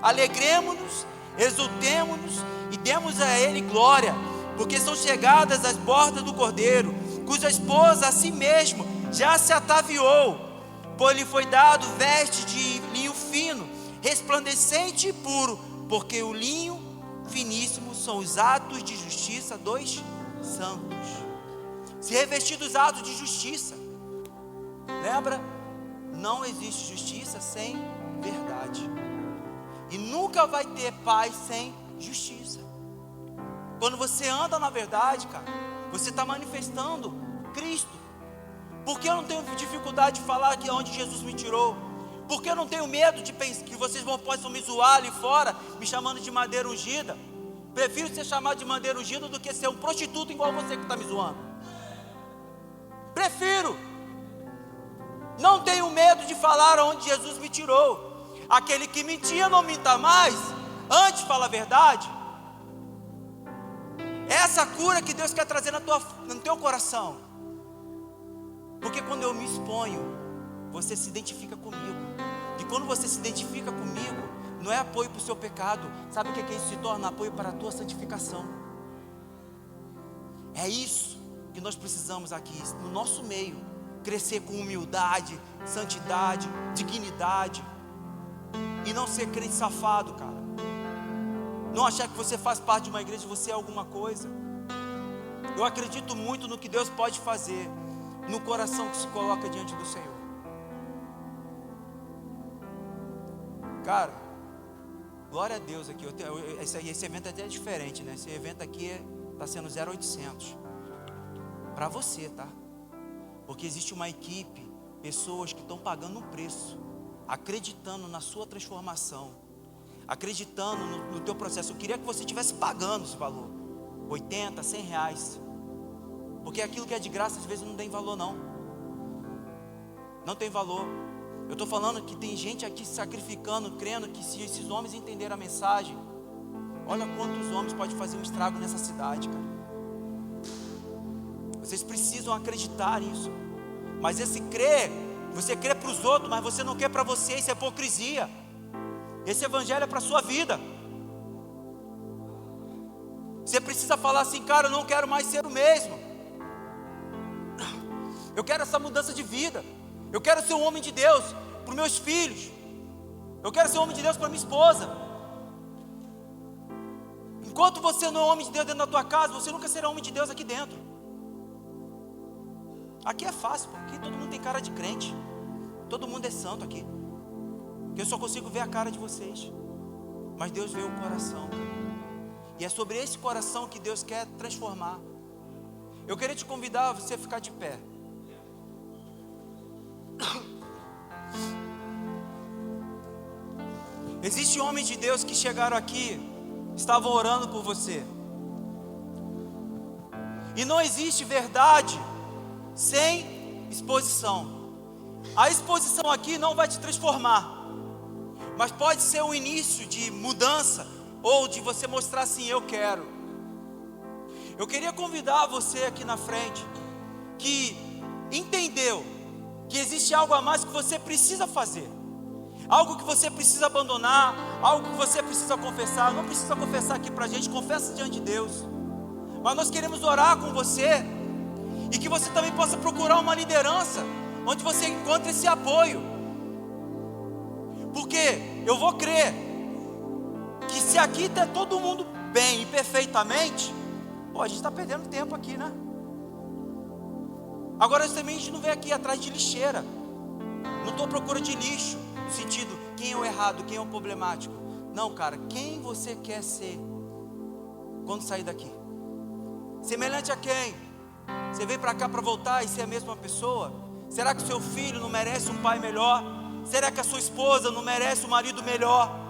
alegremos-nos, exultemos-nos e demos a Ele glória, porque são chegadas as bordas do Cordeiro, cuja esposa a si mesmo já se ataviou, pois lhe foi dado veste de linho fino, resplandecente e puro, porque o linho finíssimo são os atos de justiça dos santos. Se revestir dos atos de justiça. Lembra? Não existe justiça sem verdade, e nunca vai ter paz sem justiça. Quando você anda na verdade, cara, você está manifestando Cristo. Porque eu não tenho dificuldade de falar que onde Jesus me tirou? Porque eu não tenho medo de pensar que vocês possam me zoar ali fora, me chamando de madeira ungida. Prefiro ser chamado de madeira ungida do que ser um prostituto igual você que está me zoando. Prefiro. Não tenho medo de falar onde Jesus me tirou. Aquele que mentia não minta mais, antes fala a verdade. Essa cura que Deus quer trazer no teu coração. Porque quando eu me exponho, você se identifica comigo. E quando você se identifica comigo, não é apoio para o seu pecado. Sabe o que é isso? Se torna apoio para a tua santificação. É isso que nós precisamos aqui, no nosso meio. Crescer com humildade, santidade, dignidade. E não ser crente safado, cara. Não achar que você faz parte de uma igreja, você é alguma coisa. Eu acredito muito no que Deus pode fazer no coração que se coloca diante do Senhor. Cara, glória a Deus aqui. Esse evento até é diferente, né? Esse evento aqui está sendo 0800 para você, tá? Porque existe uma equipe, pessoas que estão pagando um preço, acreditando na sua transformação, acreditando no teu processo. Eu queria que você estivesse pagando esse valor, 80, 100 reais. Porque aquilo que é de graça às vezes não tem valor não. Não tem valor. Eu estou falando que tem gente aqui se sacrificando, crendo que se esses homens entenderem a mensagem, olha quantos homens podem fazer um estrago nessa cidade, cara. Vocês precisam acreditar nisso. Mas esse crer, você crê para os outros, mas você não quer para você, isso é hipocrisia. Esse evangelho é para a sua vida. Você precisa falar assim, cara, eu não quero mais ser o mesmo. Eu quero essa mudança de vida. Eu quero ser um homem de Deus para os meus filhos. Eu quero ser um homem de Deus para minha esposa. Enquanto você não é homem de Deus dentro da tua casa, você nunca será homem de Deus aqui dentro. Aqui é fácil, porque aqui todo mundo tem cara de crente. Todo mundo é santo aqui. Eu só consigo ver a cara de vocês. Mas Deus vê o coração. E é sobre esse coração que Deus quer transformar. Eu queria te convidar a você ficar de pé. Existem homens de Deus que chegaram aqui, estavam orando por você. E não existe verdade sem exposição. A exposição aqui não vai te transformar, mas pode ser um início de mudança, ou de você mostrar assim, eu quero. Eu queria convidar você aqui na frente, que entendeu que existe algo a mais que você precisa fazer, algo que você precisa abandonar, algo que você precisa confessar. Não precisa confessar aqui pra gente, confessa diante de Deus. Mas nós queremos orar com você, e que você também possa procurar uma liderança, onde você encontre esse apoio. Porque eu vou crer que se aqui está todo mundo bem e perfeitamente, pô, a gente está perdendo tempo aqui, né? Agora também a gente não vem aqui atrás de lixeira. Não estou à procura de lixo, no sentido, quem é o errado, quem é o problemático. Não, cara, quem você quer ser quando sair daqui? Semelhante a quem? Você veio para cá para voltar e ser a mesma pessoa? Será que o seu filho não merece um pai melhor? Será que a sua esposa não merece um marido melhor?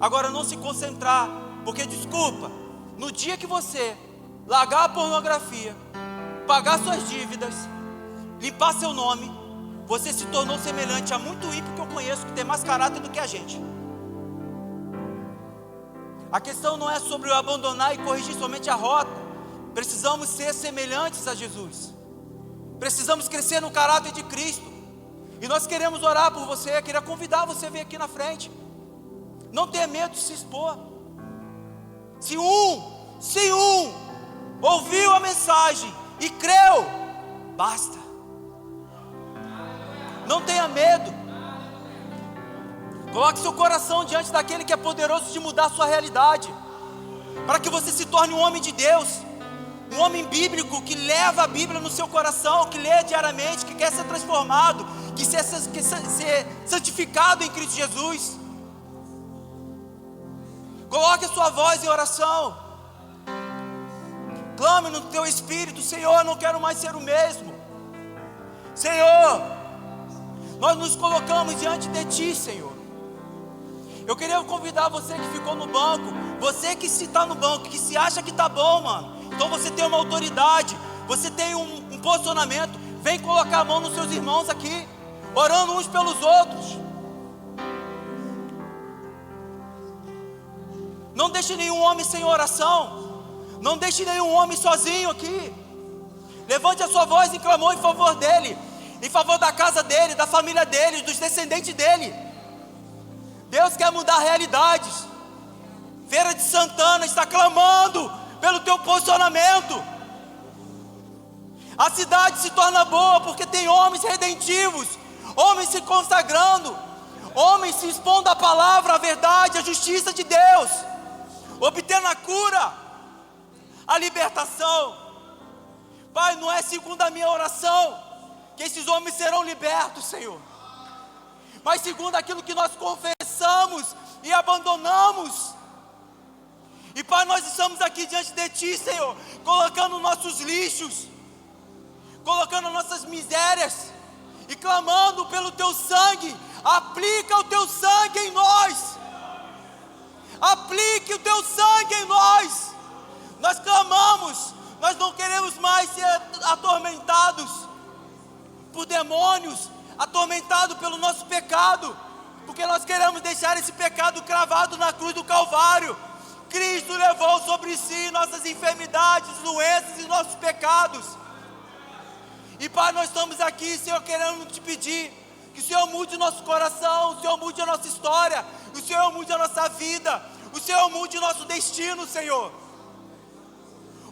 Agora não se concentrar, porque desculpa, no dia que você largar a pornografia, pagar suas dívidas, limpar seu nome, você se tornou semelhante a muito ímpio que eu conheço, que tem mais caráter do que a gente. A questão não é sobre abandonar e corrigir somente a rota. Precisamos ser semelhantes a Jesus. Precisamos crescer no caráter de Cristo. E nós queremos orar por você, queria convidar você a vir aqui na frente. Não tenha medo de se expor. Se um ouviu a mensagem e creu, basta. Não tenha medo. Coloque seu coração diante daquele que é poderoso de mudar a sua realidade, para que você se torne um homem de Deus, um homem bíblico que leva a Bíblia no seu coração, que lê diariamente, que quer ser transformado, que quer ser santificado em Cristo Jesus. Coloque a sua voz em oração. Clame no teu espírito: Senhor, eu não quero mais ser o mesmo. Senhor, nós nos colocamos diante de Ti, Senhor. Eu queria convidar você que ficou no banco, você que se está no banco, que se acha que está bom, mano, então você tem uma autoridade, você tem um posicionamento, vem colocar a mão nos seus irmãos aqui, orando uns pelos outros. Não deixe nenhum homem sem oração, não deixe nenhum homem sozinho aqui. Levante a sua voz em clamor em favor dele, em favor da casa dele, da família dele, dos descendentes dele. Deus quer mudar realidades. Feira de Santana está clamando pelo teu posicionamento. A cidade se torna boa porque tem homens redentivos, homens se consagrando, homens se expondo à palavra, à verdade, à justiça de Deus, obtendo a cura, a libertação. Pai, não é segundo a minha oração que esses homens serão libertos, Senhor, mas segundo aquilo que nós confessamos e abandonamos. E Pai, nós estamos aqui diante de Ti, Senhor, colocando nossos lixos, colocando nossas misérias e clamando pelo Teu sangue. Aplica o Teu sangue em nós. Aplique o Teu sangue em nós. Nós clamamos, nós não queremos mais ser atormentados por demônios, atormentado pelo nosso pecado, porque nós queremos deixar esse pecado cravado na cruz do Calvário. Cristo levou sobre si nossas enfermidades, doenças e nossos pecados. E Pai, nós estamos aqui, Senhor, querendo te pedir que o Senhor mude o nosso coração, o Senhor mude a nossa história, o Senhor mude a nossa vida, o Senhor mude o nosso destino, Senhor.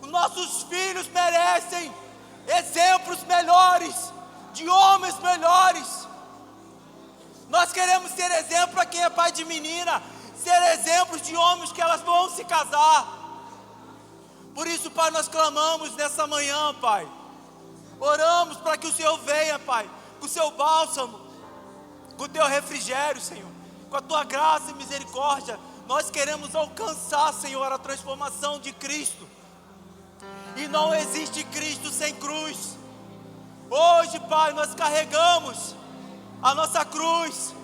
Os nossos filhos merecem exemplos melhores, de homens melhores. Nós queremos ser exemplo para quem é pai de menina, ser exemplos de homens que elas vão se casar. Por isso, Pai, nós clamamos nessa manhã, Pai. Oramos para que o Senhor venha, Pai, com o Seu bálsamo, com o Teu refrigério, Senhor, com a Tua graça e misericórdia. Nós queremos alcançar, Senhor, a transformação de Cristo. E não existe Cristo sem cruz. Hoje, Pai, nós carregamos a nossa cruz,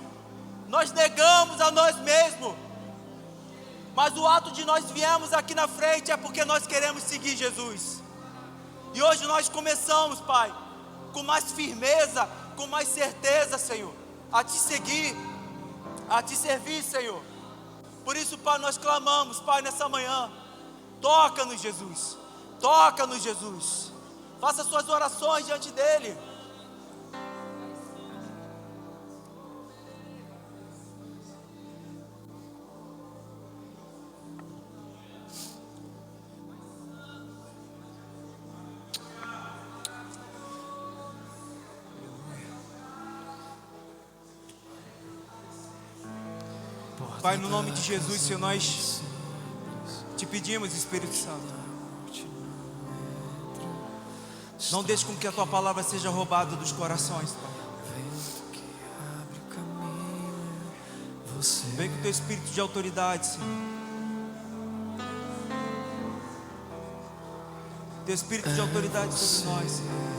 nós negamos a nós mesmos, mas o ato de nós viemos aqui na frente é porque nós queremos seguir Jesus. E hoje nós começamos, Pai, com mais firmeza, com mais certeza, Senhor, a Te seguir, a Te servir, Senhor. Por isso, Pai, nós clamamos, Pai, nessa manhã, toca-nos, Jesus, toca-nos, Jesus. Faça suas orações diante dEle. Pai, no nome de Jesus, Senhor, nós te pedimos, Espírito Santo, não deixe com que a tua palavra seja roubada dos corações, Pai. Vem com o teu espírito de autoridade, Senhor. Teu espírito de autoridade sobre nós, Senhor.